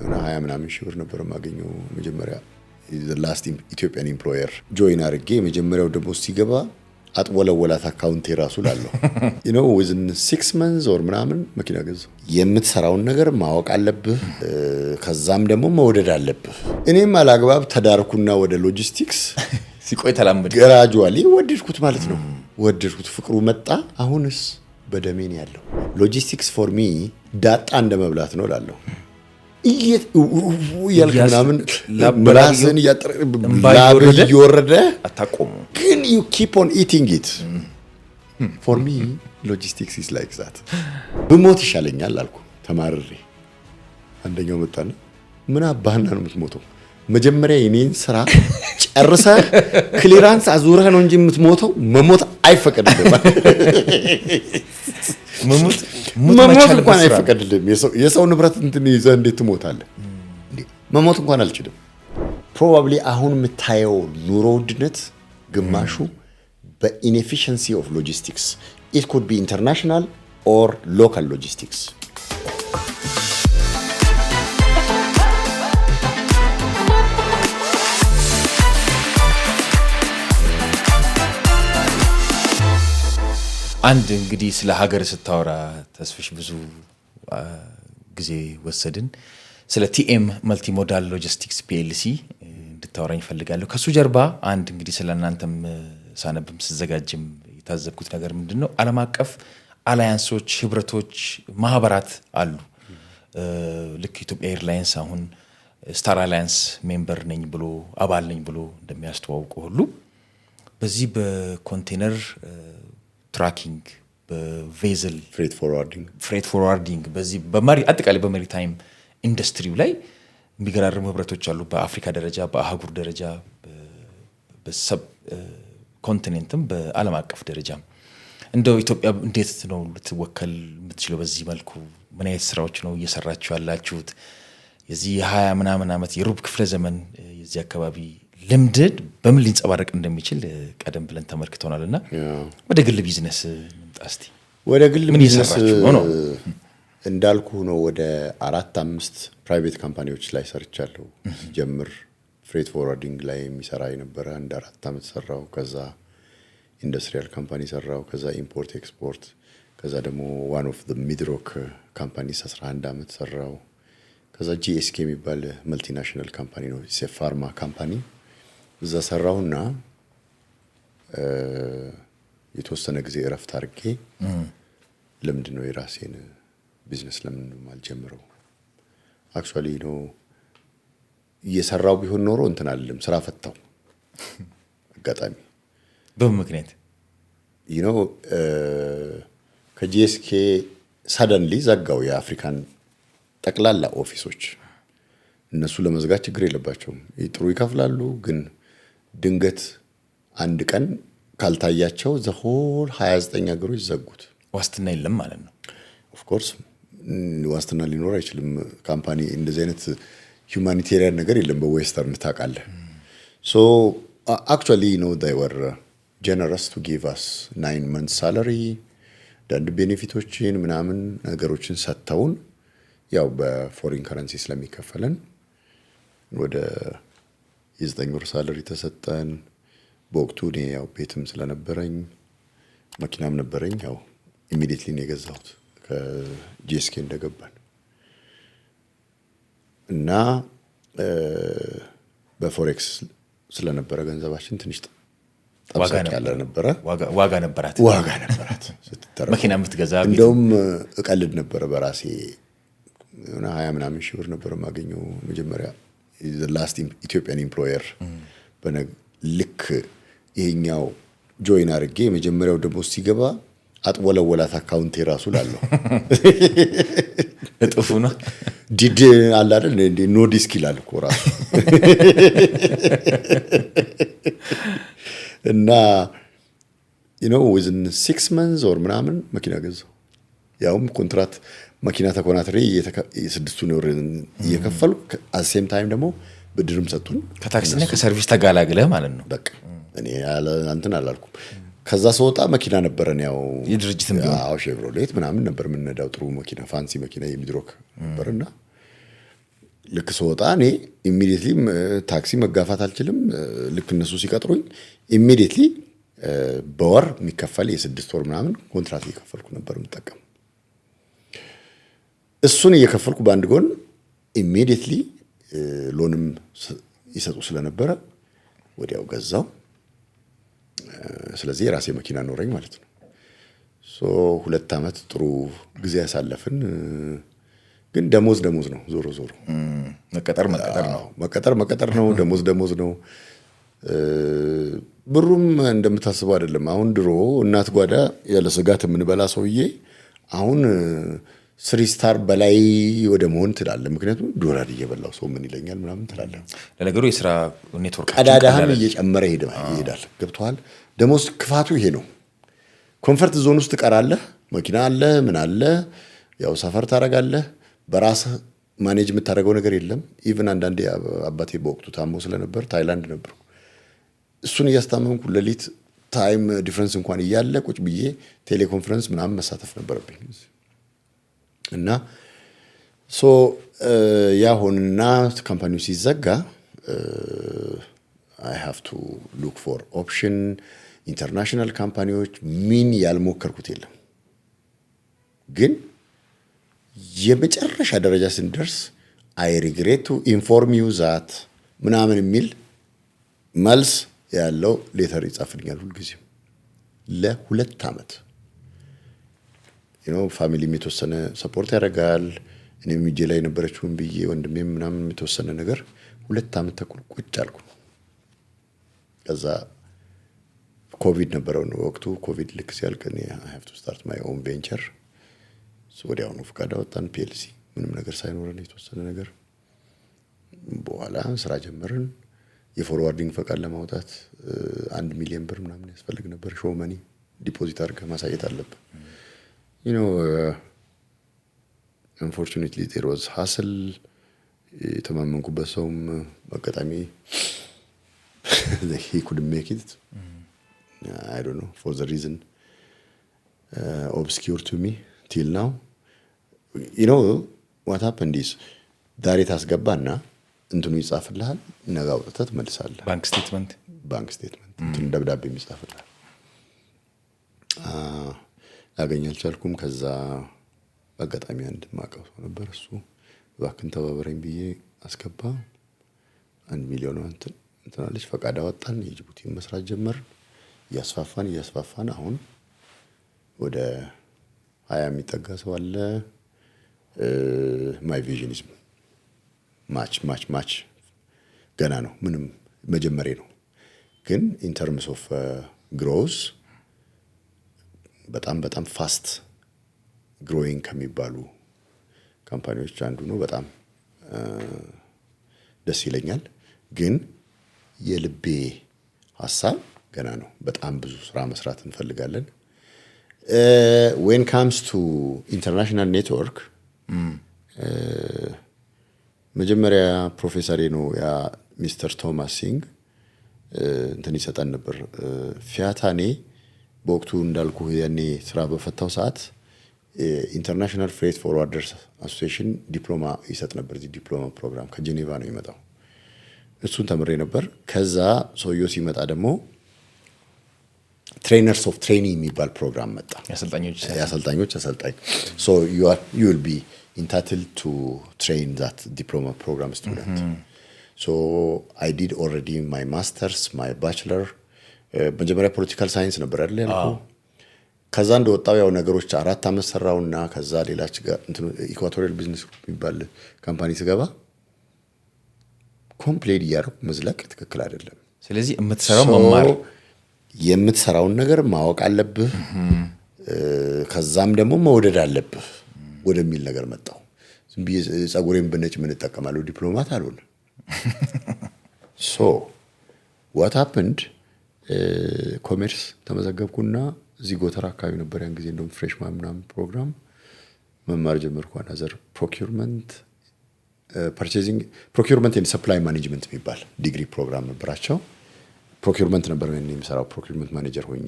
እና 20 ምናምን ሺህ ብር ነበር ማገኘው መጀመሪያ the last Ethiopian employer join አርጌ መጀመሪያው ደግሞ ሲገባ አጥወለወላት አካውንት የራሱ ላለው you know within 6 months or ምናምን መኪና ገዛው የምትሰራውን ነገር ማወቅ አለብህ ከዛም ደግሞ መውደድ አለብህ እኔም አላግባብ ተዳርኩና ወደ ሎጂስቲክስ ሲቆይ ተላምድ gradually ወደድኩት ማለት ነው ወደድኩት ፍቅሩ መጣ አሁንስ በደሜን ያለው ሎጂስቲክስ for me ዳጣ እንደመብላት ነው ላለው ያልከናምን ምላስን ያወረደ አታቆሙ ግን you keep on eating it for me logistics is like that በሞት ይሻለኛል አልኩ ተማርሬ አንደኛው መጣና ምን አባህና ነው የምትሞተው መጀመሪያ የኔን ስራ ጨርሰ ክሊራንስ አዙረህ ነው እንጂ የምትሞተው መሞት አይፈቀድልም መሞት እንኳን አይፈቀድልም የሰው ንብረት እንትን ይዘህ እንዴት ትሞታለህ መሞት እንኳን አልችልም probably አሁን የምታየው ኑሮ ውድነት ግማሹ በinefficiency of logistics it could be international or local logistics አንድ እንግዲህ ስለ ሀገር ስታወራ ተስፍሽ ብዙ ጊዜ ወሰድን ስለ ቲኤም መልቲሞዳል ሎጂስቲክስ ፒኤልሲ እንድታወራኝ ፈልጋለሁ ከሱ ጀርባ አንድ እንግዲህ ስለናንተም ሳነብም ስዘጋጅም የታዘብኩት ነገር ምንድነው ዓለም አቀፍ አላያንሶች ህብረቶች ማህበራት አሉ ልክ ኢትዮጵያ ኤርላይንስ አሁን ስታር አላያንስ ሜምበር ነኝ ብሎ አባል ነኝ ብሎ እንደሚያስተዋውቀው ሁሉ በዚህ በኮንቴነር ትራኪንግ በቬዘል ፍሬት ፎርዋርዲንግ በዚህ በማሪ አጠቃላይ በመሪታይም ኢንዱስትሪው ላይ የሚገራርሙ ህብረቶች አሉ በአፍሪካ ደረጃ በአህጉር ደረጃ በሰብ ኮንቲኔንትም በዓለም አቀፍ ደረጃ እንደው ኢትዮጵያ እንዴት ነው ልትወከል የምትችለው በዚህ መልኩ ምን አይነት ስራዎች ነው እየሰራችሁ ያላችሁት የዚህ 20 ምናምን አመት የሩብ ክፍለ ዘመን የዚህ አካባቢ ልምድ በምን ሊንጸባረቅ እንደሚችል ቀደም ብለን ተመልክተናልና ወደ ግል ቢዝነስ እንጣስቲ ወደ ግል ቢዝነስ ነው እንዳልኩ ነው ወደ 4-5 ፕራይቬት ካምፓኒዎች ላይ ሰርቻለሁ ጀምር ፍሬት ፎርዋርዲንግ ላይ የሚሰራ የነበረ እንደ 4 አመት ሰራው ከዛ ኢንዱስትሪያል ካምፓኒ ሰራው ከዛ ኢምፖርት ኤክስፖርት ከዛ ደግሞ one of the midrock companies 11 አመት ሰራው ከዛ GSK የሚባል መልቲናሽናል ካምፓኒ ነው ፋርማ ካምፓኒ እዛ ሰራውና የተወሰነ ጊዜ እረፍት አድርጌ ለምንድነው የራሴን ቢዝነስ ለምን ማልጀምረው አክቹአሊ ነው እየሰራው ቢሆን ኖሮ እንትን አይደለም ስራ ፈታው አጋጣሚ በምክንያት you know ከጂኤስኬ suddenly ዘጋው የአፍሪካን ጠቅላላ ኦፊሶች እነሱ ለመዝጋት ችግር የለባቸውም ይጥሩ ይከፍላሉ ግን ድንገት አንድ ቀን ካልታያቸው the whole 29 ሀገሮች ዘጉት ዋስትና የለም ማለት ነው of course ዋስትና ሊኖር አይችልም ካምፓኒ እንደዚህ አይነት humanitarian ነገር የለም በዌስተርን ታቃለ so actually you know they were generous to give us 9 months salary and benefits ምናምን ነገሮችን ሰጥተውን ያው በፎሪን ከረንሲ ስለሚከፈለን ወደ የ9 ወር ሳለሪ ተሰጠን በወቅቱ እኔ ያው ቤትም ስለነበረኝ መኪናም ነበረኝ ያው ኢሚዲየትሊ ነው የገዛሁት ከጂኤስኬ እንደገባን እና በፎሬክስ ስለነበረ ገንዘባችን ትንሽ ጠብቀቅ ያለ ነበር ዋጋ ነበራት መኪና የምትገዛ እንደውም እቀልድ ነበር በራሴ እና 20 ምናምን ሺህ ብር ነበር ማገኘው መጀመሪያ the last Ethiopian employer ልክ ይሄኛው join አርጌ መጀመሪያው ደግሞ ሲገባ አጥወለወላት አካውንት የራሱ ላለው እጥፉ ነው ዲድ አለ አይደል እንዴ ኖ ዲስክ ይላል እኮ ራሱ እና you know within 6 months or ምናምን መኪና ገዛው ያውም ኮንትራክት መኪና ተኮናትሬ የ6 ወር እየከፈሉ at the same time ደግሞ ብድርም ሰጡን ከታክሲና ከሰርቪስ ተጋላግለ ማለት ነው በቃ እኔ አንተን አላልኩም ከዛ ሰውጣ መኪና ነበርን ያው የድርጅትም ቢሆን ሼቭሮሌት ምናምን ነበር ምንነዳው ጥሩ መኪና ፋንሲ መኪና የሚድሮክ ነበርና ልክ ስወጣ እኔ ኢሚዲየትሊ ታክሲ መጋፋት አልችልም። ልክ እነሱ ሲቀጥሩኝ ኢሚዲየትሊ በወር የሚከፈል የ6 ወር ምናምን ኮንትራት እየከፈልኩ ነበር የምጠቀም። እሱን እየከፈልኩ በአንድ ጎን ኢሚዲየትሊ ሎንም ይሰጡ ስለነበረ ወዲያው ገዛው። ስለዚህ የራሴ መኪና ኖረኝ ማለት ነው። 2 ዓመት ጥሩ ጊዜ ያሳለፍን። ግን ደሞዝ ነው። ዞሮ መቀጠር ነው። ደሞዝ ነው። ብሩም እንደምታስበው አይደለም። አሁን ድሮ እናት ጓዳ ያለ ስጋት የምንበላ ሰውዬ አሁን 3 ስታር በላይ ወደ መሆን ትላለህ። ምክንያቱም ዶላር እየበላው ሰው ምን ይለኛል ምናምን ትላለህ። ለነገሩ የስራ ኔትወርክ ቀዳዳህም እየጨመረ ይሄዳል። ገብቶሃል? ደሞዝ ክፋቱ ይሄ ነው። ኮንፈርት ዞን ውስጥ ትቀራለህ። መኪና አለ፣ ምን አለ፣ ያው ሰፈር ታደርጋለህ። በራስህ ማኔጅ የምታደርገው ነገር የለም። ኢቭን አንዳንዴ አባቴ በወቅቱ ታሞ ስለነበር ታይላንድ ነበር። እሱን እያስታመምኩ ሌሊት ታይም ዲፍረንስ እንኳን እያለ ቁጭ ብዬ ቴሌኮንፈረንስ ምናምን መሳተፍ ነበረብኝ። እና ያ ሆንና ካምፓኒው ሲዘጋ I have to look for option ኢንተርናሽናል ካምፓኒዎች ምን ያልሞከርኩት የለም። ግን የመጨረሻ ደረጃ ስንደርስ I regret to inform you that ምናምን የሚል መልስ ያለው ሌተር ይጻፍልኛል ሁልጊዜም ለ2 ዓመት። ፋሚሊም የተወሰነ ሰፖርት ያደርጋል። እኔም እጄ ላይ ነበረችውን ብዬ ወንድሜም ምናምን የተወሰነ ነገር 2 ዓመት ተኩል ቁጭ አልኩ። ከዛ ኮቪድ ነበረው ነው ወቅቱ። ኮቪድ ልክ ሲያልቅ እኔ I have to start my own venture ወዲያውኑ ፈቃድ አወጣን። ፒኤልሲ ምንም ነገር ሳይኖረን የተወሰነ ነገር በኋላ ስራ ጀመርን። የፎርዋርዲንግ ፈቃድ ለማውጣት 1 ሚሊዮን ብር ምናምን ያስፈልግ ነበር። ሾው መኒ ዲፖዚት አድርገህ ማሳየት አለብህ። unfortunately there was hassle። የተማመንኩበት ሰውም አጋጣሚ he couldn't make it. I don't know for the reason obscure to me till now. What happened is ዛሬ ታስገባና እንትኑ ይጻፍልሃል፣ ነገ አውጥተህ ትመልሳለህ። ባንክ ስቴትመንት እንትን ደብዳቤ ይጻፍልሃል። ላገኝ አልቻልኩም። ከዛ በአጋጣሚ አንድ ማቀው ሰው ነበር። እሱ እባክህን ተባበረኝ ብዬ አስገባ። 1 ሚሊዮን እንትናለች። ፈቃድ አወጣን። የጅቡቲን መስራት ጀመርን። እያስፋፋን አሁን ወደ 20 የሚጠጋ ሰው አለ። ማይ ቪዥን ኢዝ ማች ገና ነው። ምንም መጀመሪያ ነው። ግን ኢን ተርምስ ኦፍ ግሮዝ በጣም ፋስት ግሮዊንግ ከሚባሉ ካምፓኒዎች አንዱ ነው። በጣም ደስ ይለኛል። ግን የልቤ ሐሳብ ገና ነው። በጣም ብዙ ስራ መስራት እንፈልጋለን። when comes to international network መጀመሪያ ፕሮፌሰር ነው ያ ሚስተር ቶማስ ሲንግ እንትን ይሰጣን ነበር። ፊያታኔ በወቅቱ እንዳልኩ ያኔ ስራ በፈታው ሰዓት ኢንተርናሽናል ፍሬት ፎርዋርደርስ አሶሲዬሽን ዲፕሎማ ይሰጥ ነበር። እዚህ ዲፕሎማ ፕሮግራም ከጄኔቫ ነው የሚመጣው። እሱን ተምሬ ነበር። ከዛ ሰውየው ሲመጣ ደግሞ ትሬነርስ ኦፍ ትሬኒንግ የሚባል ፕሮግራም መጣ። የአሰልጣኞች አሰልጣኝ so you will be entitled to train that diploma program student. So I did already my masters, my bachelor. መጀመሪያ ፖለቲካል ሳይንስ ነበር አይደል ያልኩ። ከዛ እንደወጣው ያው ነገሮች 4 ዓመት ሰራውና ከዛ ሌላች ጋር ኢኳቶሪያል ቢዝነስ የሚባል ካምፓኒ ስገባ ኮምፕሌት ያደረኩ መዝለቅ ትክክል አይደለም። ስለዚህ የምትሰራውን ነገር ማወቅ አለብህ። ከዛም ደግሞ መውደድ አለብህ ወደሚል ነገር መጣው። ዝም ብዬ ጸጉሬን በነጭ ምን ተጠቀማለሁ ዲፕሎማት አልሆነ። so what happened ኮሜርስ ተመዘገብኩና እዚህ ጎተራ አካባቢ ነበር ያን ጊዜ እንደውም ፍሬሽማን ምናምን ፕሮግራም መማር ጀመርኩ። አናዘር ፕሮኪውርመንት ኤንድ ሰፕላይ ማኔጅመንት የሚባል ዲግሪ ፕሮግራም ነበራቸው። ፕሮኪውርመንት ነበር እኔ የምሰራው ፕሮኪውርመንት ማኔጀር ሆኜ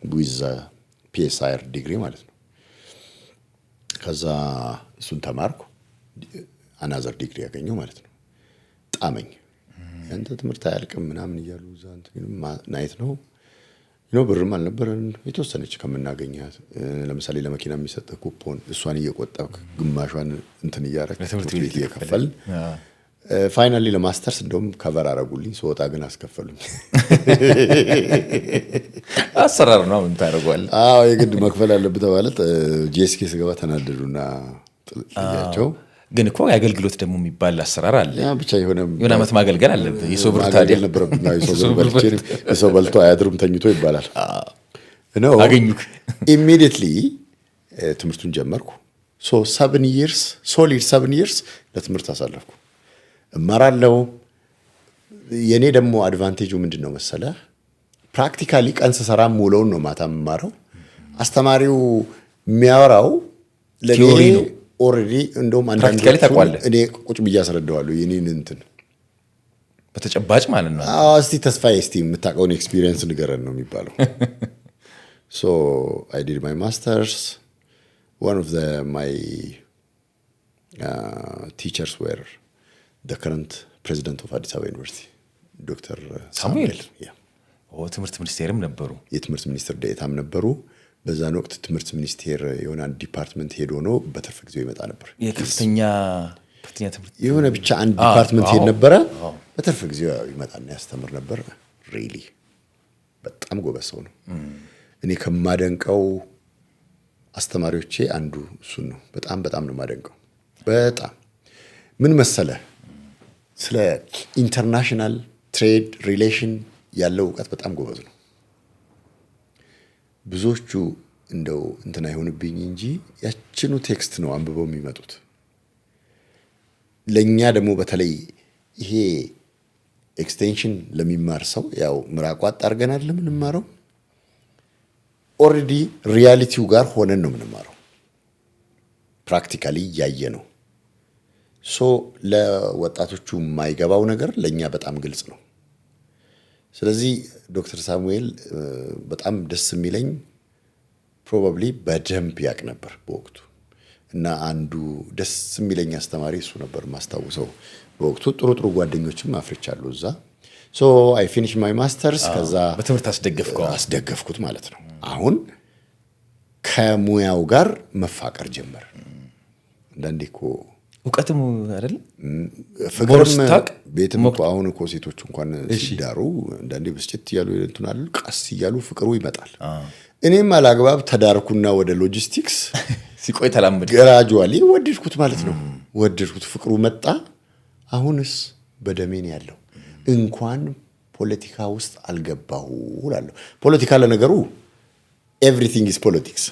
with PSIR ዲግሪ ማለት ነው። ከዛ እሱን ተማርኩ። አናዘር ዲግሪ ያገኘው ማለት ነው። ጣመኝ ያንተ ትምህርት አያልቅም ምናምን እያሉ እዛ ናይት ነው ብርም አልነበረን የተወሰነች ከምናገኛት ለምሳሌ ለመኪና የሚሰጥህ ኩፖን እሷን እየቆጠብክ ግማሿን እንትን እያደረግህ ትምህርት ቤት እየከፈልን ፋይናሊ ለማስተርስ እንደውም ከቨር አረጉልኝ። ስወጣ ግን አስከፈሉኝ። አሰራር ነው ምን ታደርጓል? አዎ የግድ መክፈል አለብህ ማለት ጂኤስኬ ስገባ ተናደዱና ጥያቸው። ግን እኮ የአገልግሎት ደግሞ የሚባል አሰራር አለ። ያ ብቻ የሆነ ዓመት ማገልገል አለብህ። የሰው ብር ታዲያ ነበረብና የሰው በልቶ አያድሩም ተኝቶ ይባላል ነው። አገኙክ ኢሚዲየትሊ ትምህርቱን ጀመርኩ። 7 years ሶሊድ 7 years ለትምህርት አሳለፍኩ። እማራለሁ። የኔ ደግሞ አድቫንቴጁ ምንድነው መሰለ? ፕራክቲካሊ ቀን ስሰራም ውለውን ነው ማታ የምማረው። አስተማሪው የሚያወራው ለኔ ኦሬዲ እንደውም አንዳንዴ እኔ ቁጭ ብዬ አስረዳዋለሁ የኔን እንትን በተጨባጭ ማለት ነው። እስቲ ተስፋዬ እስቲ የምታውቀውን ኤክስፒሪየንስ ንገረን ነው የሚባለው። So I did my masters. One of my teachers were the current president of Addis Ababa University, Dr. Samuel. ትምህርት ሚኒስቴርም ነበሩ። የትምህርት ሚኒስትር ዴኤታም ነበሩ። በዛን ወቅት ትምህርት ሚኒስቴር የሆነ ዲፓርትመንት ሄዶ ነው በትርፍ ጊዜው ይመጣ ነበር። የከፍተኛ ትምህርት የሆነ ብቻ አንድ ዲፓርትመንት ሄድ ነበረ። በትርፍ ጊዜው ይመጣና ያስተምር ነበር። ሪሊ በጣም ጎበዝ ሰው ነው። እኔ ከማደንቀው አስተማሪዎቼ አንዱ እሱን ነው። በጣም ነው ማደንቀው። በጣም ምን መሰለ ስለ ኢንተርናሽናል ትሬድ ሪሌሽን ያለው ዕውቀት በጣም ጎበዝ ነው። ብዙዎቹ እንደው እንትና አይሆንብኝ እንጂ ያችኑ ቴክስት ነው አንብበው የሚመጡት። ለኛ ደግሞ በተለይ ይሄ ኤክስቴንሽን ለሚማር ሰው ያው ምራቋት አድርገናል ለምንማረው ኦሬዲ ሪያሊቲው ጋር ሆነን ነው የምንማረው። ፕራክቲካሊ ያየ ነው። ሶ ለወጣቶቹ የማይገባው ነገር ለኛ በጣም ግልጽ ነው። ስለዚህ ዶክተር ሳሙኤል በጣም ደስ የሚለኝ ፕሮባብሊ በደንብ ያቅ ነበር በወቅቱ እና አንዱ ደስ የሚለኝ አስተማሪ እሱ ነበር ማስታውሰው። በወቅቱ ጥሩ ጓደኞችም አፍርቻለሁ እዛ። ሶ አይ ፊኒሽ ማይ ማስተርስ። ከዛ በትምህርት አስደገፍኩት ማለት ነው። አሁን ከሙያው ጋር መፋቀር ጀመር። አንዳንዴ እኮ ዕውቀትም አይደል ፍቅርም ቤትም እኮ አሁን እኮ ሴቶች እንኳን ሲዳሩ አንዳንዴ ብስጭት እያሉ እንትናል ቀስ እያሉ ፍቅሩ ይመጣል። እኔም አላግባብ ተዳርኩና ወደ ሎጂስቲክስ ሲቆይ ተላምድ ግራጁዋሊ ወደድኩት ማለት ነው። ወደድኩት፣ ፍቅሩ መጣ። አሁንስ በደሜን ያለው እንኳን ፖለቲካ ውስጥ አልገባሁ እላለሁ። ፖለቲካ ለነገሩ everything is politics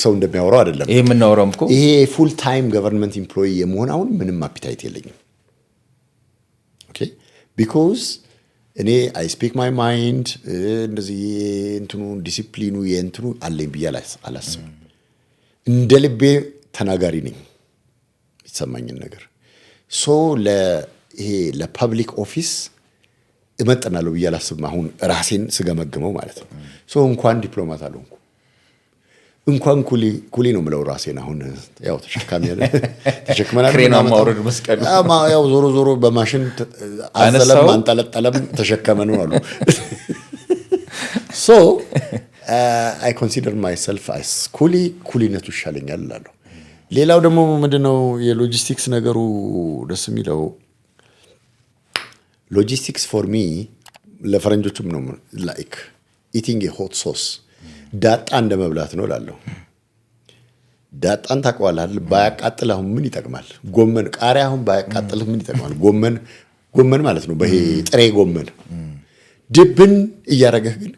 ሰው እንደሚያወራው አይደለም። ይሄ የምናወራው እኮ ይሄ ፉል ታይም ገቨርንመንት ኤምፕሎይ የመሆን አሁን ምንም አፒታይት የለኝም። ኦኬ ቢኮዝ እኔ አይ ስፒክ ማይ ማይንድ እንደዚህ እንትኑ ዲሲፕሊኑ የእንትኑ አለኝ ብዬ አላስብም። እንደ ልቤ ተናጋሪ ነኝ የተሰማኝን ነገር። ሶ ይሄ ለፐብሊክ ኦፊስ እመጥናለሁ ብዬ አላስብም። አሁን ራሴን ስገመግመው ማለት ነው። ሶ እንኳን ዲፕሎማት አልሆንኩ እንኳን ኩሊ ነው የምለው ራሴን። አሁን ያው ተሸክመናል ክሬና ማውረድ መስቀል ያው ዞሮ በማሽን አዘለም አንጠለጠለም ተሸከመ ነው አሉ። ሶ አይ ኮንሲደር ማይሰልፍ አስ ኩሊነቱ ይሻለኛል እላለሁ። ሌላው ደግሞ ምንድነው የሎጂስቲክስ ነገሩ ደስ የሚለው ሎጂስቲክስ ፎር ሚ ለፈረንጆቹም ነው ላይክ ኢቲንግ ኤ ሆት ሶስ ዳጣ እንደመብላት ነው እላለሁ። ዳጣን ታውቀዋለህ? ባያቃጥል አሁን ምን ይጠቅማል? ጎመን ቃሪያ አሁን ባያቃጥል ምን ይጠቅማል? ጎመን ማለት ነው። በይሄ ጥሬ ጎመን ድብን እያረገህ ግን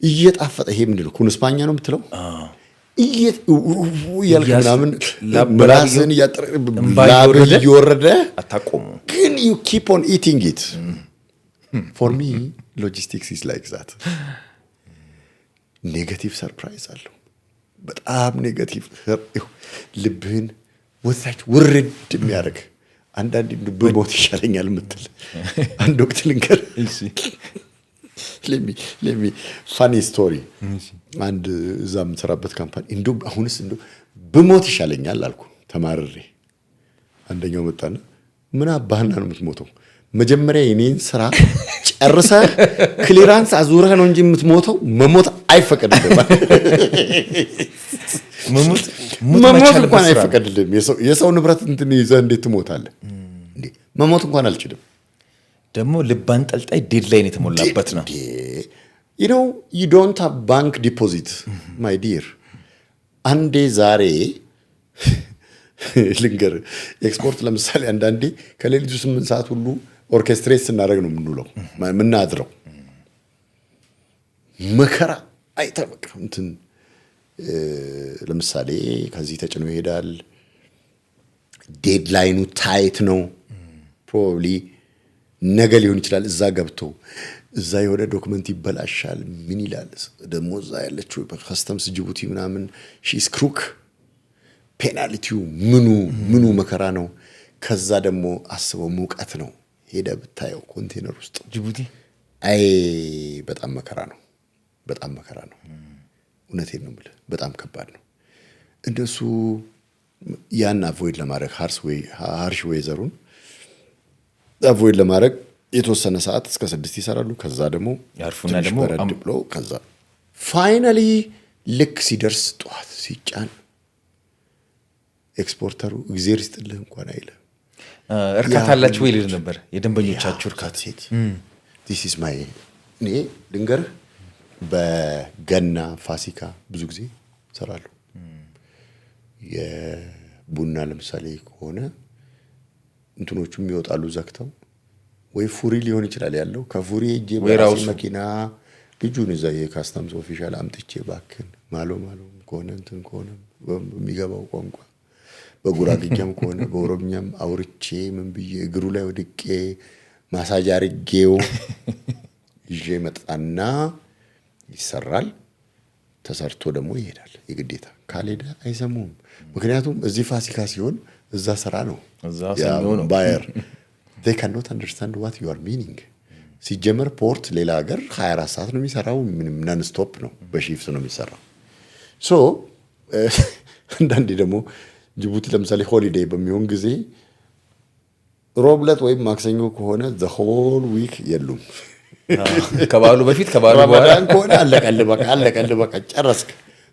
እየጣፈጠ ይሄ ምንድነው ኩንስፓኛ ነው የምትለው እያልክ ምናምን ምላስን እየወረደ አታቆሙ ግን you keep on eating it. For me logistics is like that. ኔጋቲቭ ሰርፕራይዝ አለው። በጣም ኔጋቲቭ ልብህን ወሳች ውርድ የሚያደርግ አንዳንዴ ብሞት ይሻለኛል የምትል አንድ ወቅት ልንገር። ሌሚ ፋኒ ስቶሪ። አንድ እዛ የምሰራበት ካምፓኒ እንደው አሁንስ እንደው ብሞት ይሻለኛል አልኩ ተማርሬ። አንደኛው መጣና ምን አባህና ነው የምትሞተው? መጀመሪያ የኔን ስራ ጨርሰህ ክሊራንስ አዙረህ ነው እንጂ የምትሞተው መሞት አይፈቀድልህም። መሞት እንኳን አይፈቀድልህም። የሰው ንብረት እንትን ይዘህ እንዴት ትሞታለህ? እንዴ መሞት እንኳን አልችልም። ደግሞ ልብ አንጠልጣይ ዴድላይን የተሞላበት ነው። you know you don't have bank deposit my dear አንዴ ዛሬ ልንገር ኤክስፖርት ለምሳሌ አንዳንዴ ከሌሊቱ 8 ሰዓት ሁሉ ኦርኬስትሬት ስናደርግ ነው የምንውለው የምናድረው። መከራ አይተበቅ እንትን ለምሳሌ ከዚህ ተጭኖ ይሄዳል። ዴድላይኑ ታይት ነው። ፕሮባብሊ ነገ ሊሆን ይችላል። እዛ ገብቶ እዛ የሆነ ዶክመንት ይበላሻል። ምን ይላል ደግሞ እዛ ያለችው በከስተምስ ጅቡቲ ምናምን ሺስ ክሩክ ፔናልቲው ምኑ መከራ ነው። ከዛ ደግሞ አስበው ሙቀት ነው። ሄደ ብታየው ኮንቴነር ውስጥ ጅቡቲ አይ በጣም መከራ ነው። በጣም መከራ ነው። እውነቴን ነው የምልህ በጣም ከባድ ነው። እንደሱ ያን አቮይድ ለማድረግ ሃርሽ ዌዘሩን አቮይድ ለማድረግ የተወሰነ ሰዓት እስከ 6 ይሰራሉ። ከዛ ደግሞ ያርፉና ደግሞ ብሎ ከዛ ፋይናሊ ልክ ሲደርስ ጠዋት ሲጫን ኤክስፖርተሩ እግዚአብሔር ይስጥልህ እንኳን አይልም። እርካታ አላችሁ ወይ ልል ነበር። የደንበኞቻችሁ እርካታ ሴት this is my እኔ ልንገርህ በገና ፋሲካ ብዙ ጊዜ እሰራለሁ። የቡና ለምሳሌ ከሆነ እንትኖቹም ይወጣሉ ዘግተው ወይ ፉሪ ሊሆን ይችላል ያለው ከፉሪ እጄ በራሴ መኪና ልጁን እዛ የካስተምስ ኦፊሻል አምጥቼ ባክን ማሎ ከሆነ እንትን ከሆነ በሚገባው ቋንቋ በጉራግኛም ከሆነ በኦሮምኛም አውርቼ ምን ብዬ እግሩ ላይ ወድቄ ማሳጅ አርጌው ይዤ መጣና ይሰራል። ተሰርቶ ደግሞ ይሄዳል። የግዴታ ካልሄደ አይሰሙም። ምክንያቱም እዚህ ፋሲካ ሲሆን እዛ ስራ ነው። ነው ባየር they cannot understand what you are meaning። ሲጀመር ፖርት ሌላ ሀገር 24 ሰዓት ነው የሚሰራው። ምንም ነን ስቶፕ ነው በሺፍት ነው የሚሰራው። ሶ አንዳንዴ ደግሞ ጅቡቲ ለምሳሌ ሆሊዴይ በሚሆን ጊዜ ሮብለት ወይም ማክሰኞ ከሆነ the whole week የሉም። ከባሉ በፊት ከባሉ በኋላ ከሆነ አለቀልህ በቃ ጨረስክ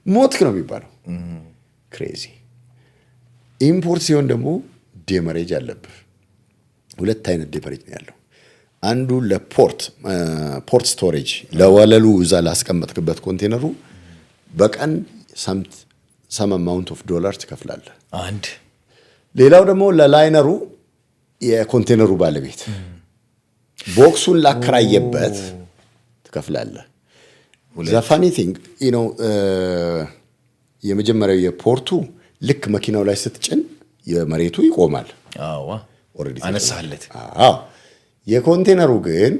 ሞትክ ነው የሚባለው። ክሬዚ ኢምፖርት ሲሆን ደግሞ ዴመሬጅ አለብህ። ሁለት አይነት ዴመሬጅ ነው ያለው። አንዱ ለፖርት ስቶሬጅ ለወለሉ እዛ ላስቀመጥክበት ኮንቴነሩ በቀን some amount of dollars ትከፍላለህ። አንድ ሌላው ደግሞ ለላይነሩ የኮንቴነሩ ባለቤት ቦክሱን ላከራየበት ትከፍላለህ። the funny thing you know የመጀመሪያው የፖርቱ ልክ መኪናው ላይ ስትጭን የመሬቱ ይቆማል። አዎ ኦሬዲ አነሳለት። አዎ የኮንቴነሩ ግን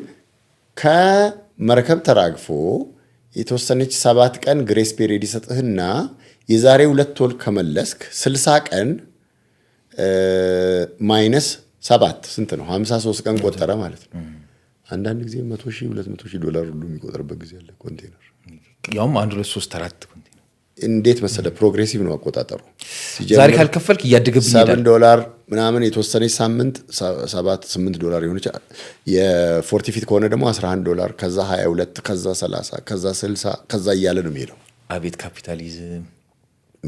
ከመርከብ ተራግፎ የተወሰነች 7 ቀን ግሬስ ፔሪድ ይሰጥህና የዛሬ 2 ወር ከመለስክ 60 ቀን ማይነስ 7 ስንት ነው? 53 ቀን ቆጠረ ማለት ነው። አንዳንድ ጊዜ 100,000 200,000 ዶላር ሁሉ የሚቆጥርበት ጊዜ አለ ኮንቴነር። ያውም 1 2 3 4 ኮንቴነር እንዴት መሰለ ፕሮግሬሲቭ ነው አቆጣጠሩ። ዛሬ ካልከፈልክ እያደገብኝ ይላል። $7 ምናምን የተወሰነች ሳምንት 7-8 ዶላር ይሆን ይችላል። የ40 ፊት ከሆነ ደግሞ $11 ከዛ 22 ከዛ 30 ከዛ 60 ከዛ እያለ ነው የሚሄደው። አቤት ካፒታሊዝም!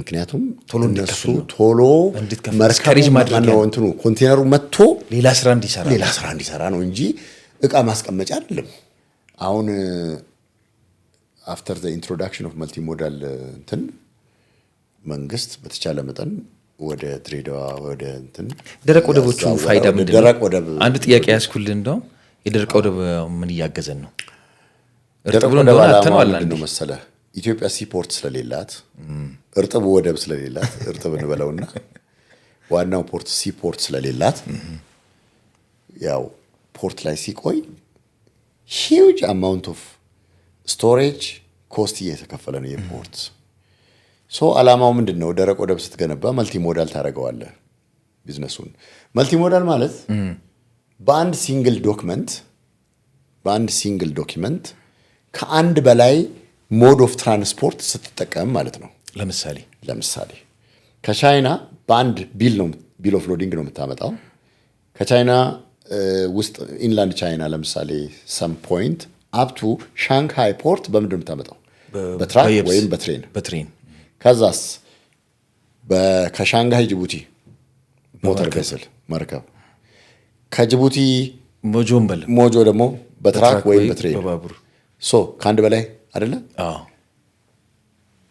ምክንያቱም እነሱ ቶሎ መርከሪጅ ማድረግ ነው እንትኑ ኮንቴነሩ መጥቶ ሌላ ስራ እንዲሰራ ነው እንጂ እቃ ማስቀመጫ አይደለም። አሁን after the introduction of multimodal እንትን መንግስት በተቻለ መጠን ወደ ድሬዳዋ ወደ እንትን ደረቅ ወደቦቹ ፋይዳ ምንድነው? ደረቅ ወደብ አንድ ጥያቄ ያስኩልህ እንደው የደረቅ ወደብ ምን እያገዘን ነው? እርጥብ ወደብ ነው መሰለህ ኢትዮጵያ ሲፖርት ስለሌላት እርጥብ ወደብ ስለሌላት እርጥብ እንበለውና ዋናው ፖርት ሲፖርት ስለሌላት ያው ፖርት ላይ ሲቆይ huge amount of ስቶሬጅ ኮስት እየተከፈለ ነው የፖርት። ሶ አላማው ምንድነው? ደረቅ ወደብ ስትገነባ መልቲሞዳል ታደርገዋለህ ቢዝነሱን። መልቲሞዳል ማለት በአንድ ሲንግል ዶክመንት ከአንድ በላይ ሞድ ኦፍ ትራንስፖርት ስትጠቀም ማለት ነው። ለምሳሌ ከቻይና በአንድ ቢል ነው ቢል ኦፍ ሎዲንግ ነው የምታመጣው። ከቻይና ውስጥ ኢንላንድ ቻይና ለምሳሌ ሰም ፖይንት አፕቱ ሻንግሃይ ፖርት በምንድን ነው የምታመጣው? በትራክ ወይም በትሬን። ከዛስ ከሻንግሃይ ጅቡቲ ሞተር ቬስል መርከብ፣ ከጅቡቲ ሞጆ ደግሞ በትራክ ወይም በትሬን። ከአንድ በላይ አይደለ?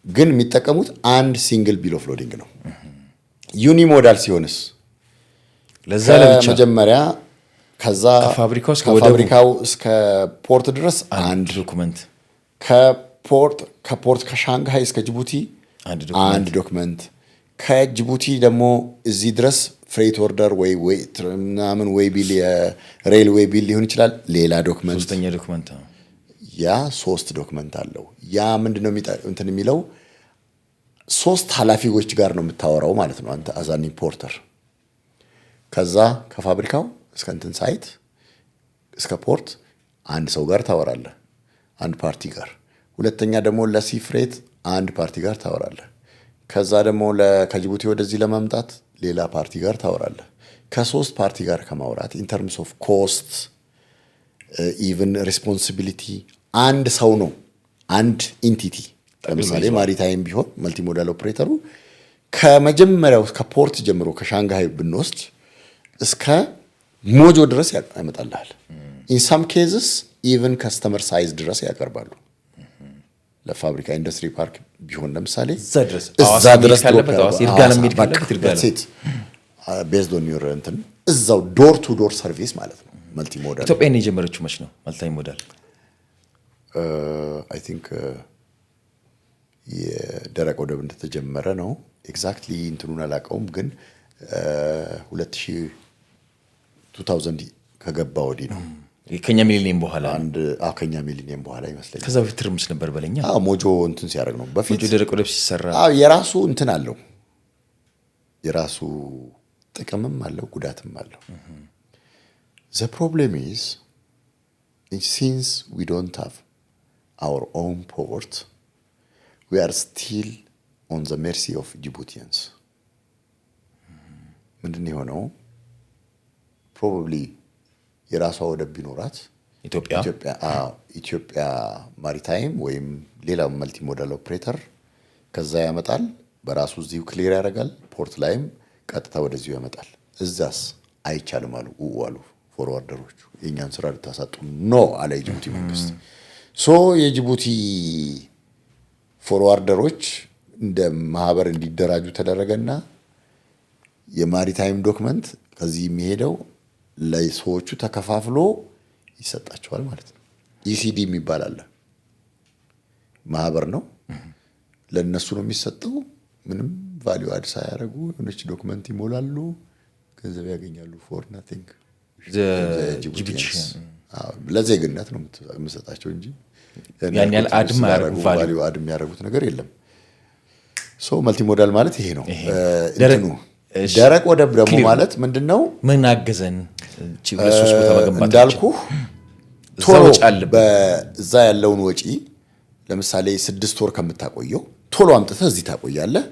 ግን የሚጠቀሙት አንድ ሲንግል ቢል ኦፍ ሎዲንግ ነው። ዩኒ ሞዳል ሲሆንስ ለዛ መጀመሪያ ከዛ ከፋብሪካው እስከ ፖርት ድረስ አንድ ዶክመንት፣ ከፖርት ከሻንግሃይ እስከ ጅቡቲ አንድ ዶክመንት፣ ከጅቡቲ ደግሞ እዚህ ድረስ ፍሬት ኦርደር ወይ ምናምን ወይ ቢል የሬልዌይ ቢል ሊሆን ይችላል፣ ሌላ ዶክመንት፣ ሶስተኛ ዶክመንት። ያ 3 ዶክመንት አለው። ያ ምንድነው እንትን የሚለው 3 ኃላፊዎች ጋር ነው የምታወራው ማለት ነው አንተ አዛን ኢምፖርተር። ከዛ ከፋብሪካው እስከ እንትን ሳይት እስከ ፖርት አንድ ሰው ጋር ታወራለህ፣ አንድ ፓርቲ ጋር። ሁለተኛ ደግሞ ለሲ ፍሬት አንድ ፓርቲ ጋር ታወራለህ። ከዛ ደግሞ ከጅቡቲ ወደዚህ ለማምጣት ሌላ ፓርቲ ጋር ታወራለህ። ከ3 ፓርቲ ጋር ከማውራት ኢን ተርምስ ኦፍ ኮስት ኢቭን ሪስፖንሲቢሊቲ አንድ ሰው ነው፣ አንድ ኢንቲቲ። ለምሳሌ ማሪታይም ቢሆን መልቲሞዳል ኦፕሬተሩ ከመጀመሪያው ከፖርት ጀምሮ ከሻንግሃይ ብንወስድ እስከ ሞጆ ድረስ ያመጣልሃል። ኢን ሳም ኬዝስ ኢቭን ከስተመር ሳይዝ ድረስ ያቀርባሉ። ለፋብሪካ ኢንዱስትሪ ፓርክ ቢሆን ለምሳሌ እዛ ድረስ ቤዝድ ኦን ዩር እንትን እዛው ዶር ቱ ዶር ሰርቪስ ማለት ነው። መልቲሞዳል ኢትዮጵያን የጀመረችው መች ነው? መልቲሞዳል አይ ቲንክ የደረቅ ወደብ እንደተጀመረ ነው። ኤግዛክትሊ እንትኑን አላውቀውም፣ ግን 2000 ከገባ ወዲህ ነው። ከኛ ሚሊኒየም በኋላ ከኛ ሚሊኒየም በኋላ ይመስለኛል። ከዛ በፊት ትርምስ ነበር በለኛ። ሞጆ እንትን ሲያደርግ ነው በፊት ሞጆ ደረቅ ወደብ ሲሰራ የራሱ እንትን አለው፣ የራሱ ጥቅምም አለው ጉዳትም አለው። The problem is since we don't have our own port, we are still on the mercy of Djiboutians. ምንድን የሆነው ፕሮባብሊ የራሷ ወደብ ቢኖራት ኢትዮጵያ ማሪታይም ወይም ሌላ መልቲሞዳል ኦፕሬተር ከዛ ያመጣል፣ በራሱ እዚሁ ክሊር ያደርጋል፣ ፖርት ላይም ቀጥታ ወደዚሁ ያመጣል። እዛስ አይቻልም አሉ ፎርዋርደሮቹ። የእኛን ስራ ልታሳጡ ኖ አለ የጅቡቲ መንግስት። የጅቡቲ ፎርዋርደሮች እንደ ማህበር እንዲደራጁ ተደረገና የማሪታይም ዶክመንት ከዚህ የሚሄደው ለሰዎቹ ተከፋፍሎ ይሰጣቸዋል ማለት ነው። ኢሲዲ የሚባል አለ፣ ማህበር ነው፣ ለነሱ ነው የሚሰጠው። ምንም ቫልዩ አድ ሳያደርጉ የሆነች ዶክመንት ይሞላሉ፣ ገንዘብ ያገኛሉ። ፎር ናቲንግ ለዜግነት ነው የምሰጣቸው እንጂ ቫልዩ አድ የሚያደርጉት ነገር የለም። መልቲሞዳል ማለት ይሄ ነው። ደረቅ ወደብ ደግሞ ማለት ምንድን ነው? ምን አገዘን እንዳልኩ ቶሎ በዛ ያለውን ወጪ ለምሳሌ 6 ወር ከምታቆየው ቶሎ አምጥተህ እዚህ ታቆያለህ።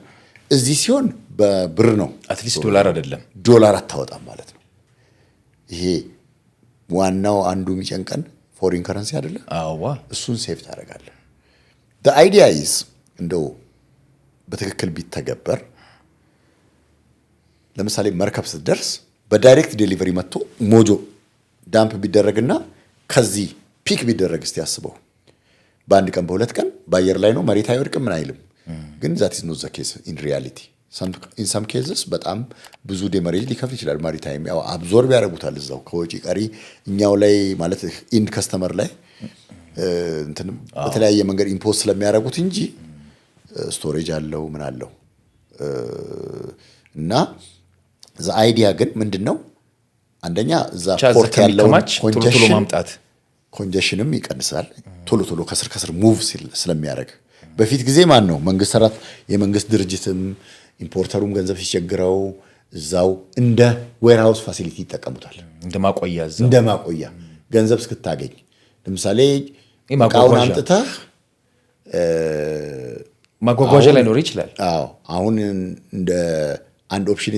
እዚህ ሲሆን በብር ነው፣ አትሊስት ዶላር አይደለም፣ ዶላር አታወጣም ማለት ነው። ይሄ ዋናው አንዱ የሚጨንቀን ፎሪን ከረንሲ አይደለ? እሱን ሴፍ ታደርጋለህ። the idea is እንደው በትክክል ቢተገበር ለምሳሌ መርከብ ስትደርስ በዳይሬክት ዴሊቨሪ መጥቶ ሞጆ ዳምፕ ቢደረግና ከዚህ ፒክ ቢደረግ እስቲ ያስበው። በአንድ ቀን በሁለት ቀን በአየር ላይ ነው፣ መሬት አይወድቅም፣ ምን አይልም። ግን ዛት ኢዝ ኖት ዘ ኬስ ኢን ሪያሊቲ። ኢን ሰም ኬዝስ በጣም ብዙ ዴመሬጅ ሊከፍል ይችላል። ማሪታይም ያው አብዞርብ ያደርጉታል እዛው ከወጪ ቀሪ እኛው ላይ ማለት ኢንድ ከስተመር ላይ እንትን በተለያየ መንገድ ኢምፖዝ ስለሚያደርጉት እንጂ ስቶሬጅ አለው ምን አለው እና ዘ አይዲያ ግን ምንድነው? አንደኛ እዛ ፖርት ያለውን ኮንጀሽንም ይቀንሳል። ቶሎ ቶሎ ከስር ሙቭ ስለሚያደርግ በፊት ጊዜ ማን ነው የመንግስት ድርጅትም ኢምፖርተሩም ገንዘብ ሲቸግረው እዛው እንደ ዌርሃውስ ፋሲሊቲ ይጠቀሙታል። እንደ ማቆያ ገንዘብ እስክታገኝ ለምሳሌ እቃውን አምጥተህ ማጓጓዣ ላይ ኖር ይችላል። አሁን እንደ አንድ ኦፕሽን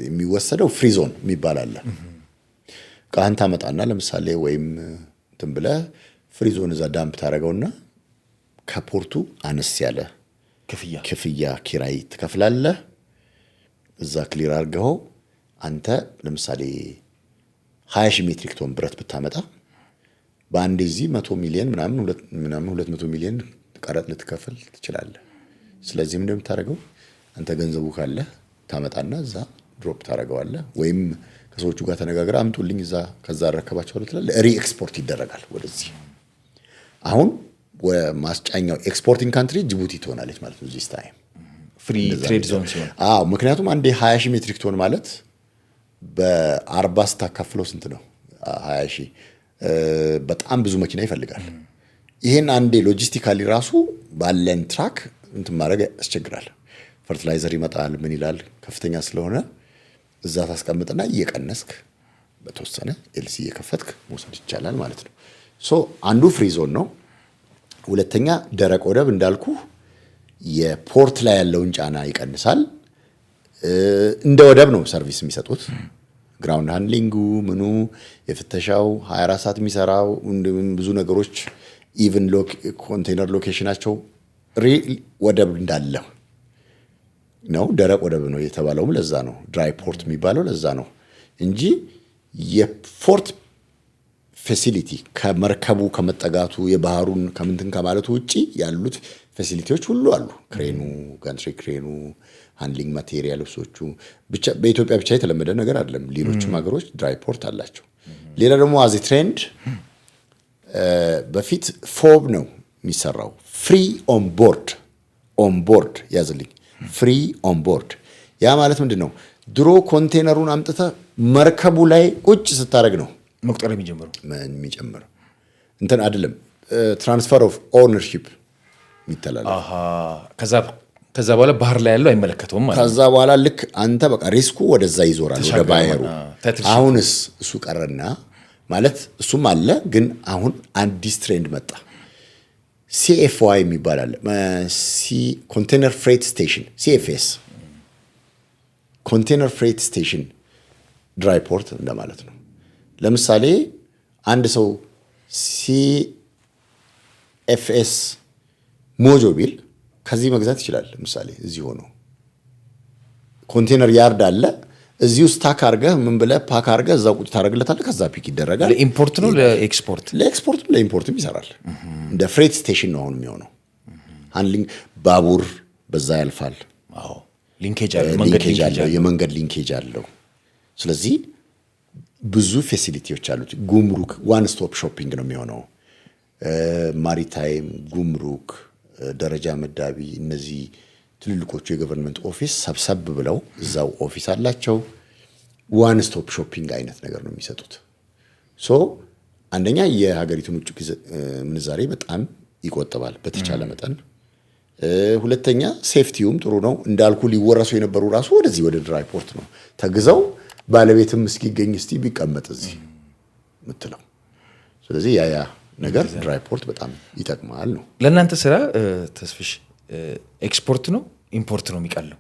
የሚወሰደው ፍሪ ዞን የሚባል አለ። ቃህን ታመጣና ለምሳሌ ወይም እንትን ብለህ ፍሪ ዞን እዛ ዳምፕ ታደርገውና ከፖርቱ አነስ ያለ ክፍያ ኪራይ ትከፍላለህ። እዛ ክሊር አድርገው አንተ ለምሳሌ 20,000 ሜትሪክ ቶን ብረት ብታመጣ በአንድ እዚህ 100 ሚሊዮን ምናምን 200 ሚሊዮን ቀረጥ ልትከፍል ትችላለህ። ስለዚህ ምንድን ነው የምታደርገው? አንተ ገንዘቡ ካለ ታመጣና እዛ ድሮፕ ታደርገዋለህ። ወይም ከሰዎቹ ጋር ተነጋግረህ አምጡልኝ እዛ ከዛ አረከባቸዋለሁ ትላለህ። ሪኤክስፖርት ይደረጋል ወደዚህ። አሁን ማስጫኛው ኤክስፖርቲንግ ካንትሪ ጅቡቲ ትሆናለች ማለት ነው። እዚህ ታይም ፍሪ ትሬድ ዞን ሲሆን ምክንያቱም አንዴ 20,000 ሜትሪክ ቶን ማለት በ40 ስታካፍለው ስንት ነው? 20,000 በጣም ብዙ መኪና ይፈልጋል። ይሄን አንዴ ሎጂስቲካሊ ራሱ ባለን ትራክ እንትን ማድረግ ያስቸግራል። ፈርቲላይዘር ይመጣል፣ ምን ይላል፣ ከፍተኛ ስለሆነ እዛ ታስቀምጥና እየቀነስክ በተወሰነ ኤልሲ እየከፈትክ መውሰድ ይቻላል ማለት ነው። ሶ አንዱ ፍሪ ዞን ነው። ሁለተኛ ደረቅ ወደብ እንዳልኩ የፖርት ላይ ያለውን ጫና ይቀንሳል። እንደ ወደብ ነው ሰርቪስ የሚሰጡት። ግራውንድ ሃንድሊንጉ ምኑ የፍተሻው 24 ሰዓት የሚሰራው ብዙ ነገሮች ኢቭን ኮንቴነር ሎኬሽናቸው ወደብ እንዳለ ነው። ደረቅ ወደብ ነው የተባለውም ለዛ ነው። ድራይ ፖርት የሚባለው ለዛ ነው እንጂ የፖርት ፌሲሊቲ ከመርከቡ ከመጠጋቱ የባህሩን ከምንትን ከማለቱ ውጪ ያሉት ፌሲሊቲዎች ሁሉ አሉ። ክሬኑ፣ ጋንትሪ ክሬኑ፣ ሃንድሊንግ ማቴሪያልሶቹ ብቻ በኢትዮጵያ ብቻ የተለመደ ነገር አይደለም። ሌሎችም ሀገሮች ድራይ ፖርት አላቸው። ሌላ ደግሞ አዚ ትሬንድ በፊት ፎብ ነው የሚሰራው። ፍሪ ኦን ቦርድ ያዝልኝ። ፍሪ ኦን ቦርድ ያ ማለት ምንድን ነው? ድሮ ኮንቴነሩን አምጥተህ መርከቡ ላይ ቁጭ ስታደርግ ነው መቁጠር የሚጨምረው እንትን አይደለም። ትራንስፈር ኦፍ ኦውነርሺፕ የሚተላለፍ ከዛ በኋላ ባህር ላይ ያለው አይመለከተውም ማለት። ከዛ በኋላ ልክ አንተ በቃ ሪስኩ ወደዛ ይዞራል ወደ ባየሩ። አሁንስ እሱ ቀረና ማለት እሱም አለ፣ ግን አሁን አዲስ ትሬንድ መጣ። ሲኤፍዋይ የሚባል አለ። ኮንቴነር ፍሬት ስቴሽን ሲኤፍኤስ፣ ኮንቴነር ፍሬት ስቴሽን ድራይ ፖርት እንደማለት ነው። ለምሳሌ አንድ ሰው ሲኤፍኤስ ሞጆ ቢል ከዚህ መግዛት ይችላል። ለምሳሌ እዚህ ሆኖ ኮንቴነር ያርድ አለ። እዚህ ውስጥ ታክ አድርገህ ምን ብለህ ፓክ አድርገህ እዛው ቁጭ ታደርግለታለህ። ከዛ ፒክ ይደረጋል። ለኢምፖርት ነው ለኤክስፖርት? ለኤክስፖርትም ለኢምፖርትም ይሰራል። እንደ ፍሬት ስቴሽን ነው አሁን የሚሆነው። ሃንድሊንግ ባቡር በዛ ያልፋል። አዎ ሊንኬጅ አለው፣ የመንገድ ሊንኬጅ አለው። ስለዚህ ብዙ ፌሲሊቲዎች አሉት። ጉምሩክ ዋን ስቶፕ ሾፒንግ ነው የሚሆነው። ማሪታይም፣ ጉምሩክ፣ ደረጃ መዳቢ፣ እነዚህ ትልልቆቹ የገቨርንመንት ኦፊስ ሰብሰብ ብለው እዛው ኦፊስ አላቸው። ዋን ስቶፕ ሾፒንግ አይነት ነገር ነው የሚሰጡት። ሶ አንደኛ የሀገሪቱን ውጭ ምንዛሬ በጣም ይቆጥባል በተቻለ መጠን። ሁለተኛ ሴፍቲውም ጥሩ ነው። እንዳልኩ ሊወረሱ የነበሩ ራሱ ወደዚህ ወደ ድራይ ፖርት ነው ተግዘው ባለቤትም እስኪገኝ እስቲ ቢቀመጥ እዚህ ምትለው። ስለዚህ ያ ነገር ድራይ ፖርት በጣም ይጠቅማል ነው። ለእናንተ ስራ ተስፍሽ ኤክስፖርት ነው ኢምፖርት ነው የሚቀለው?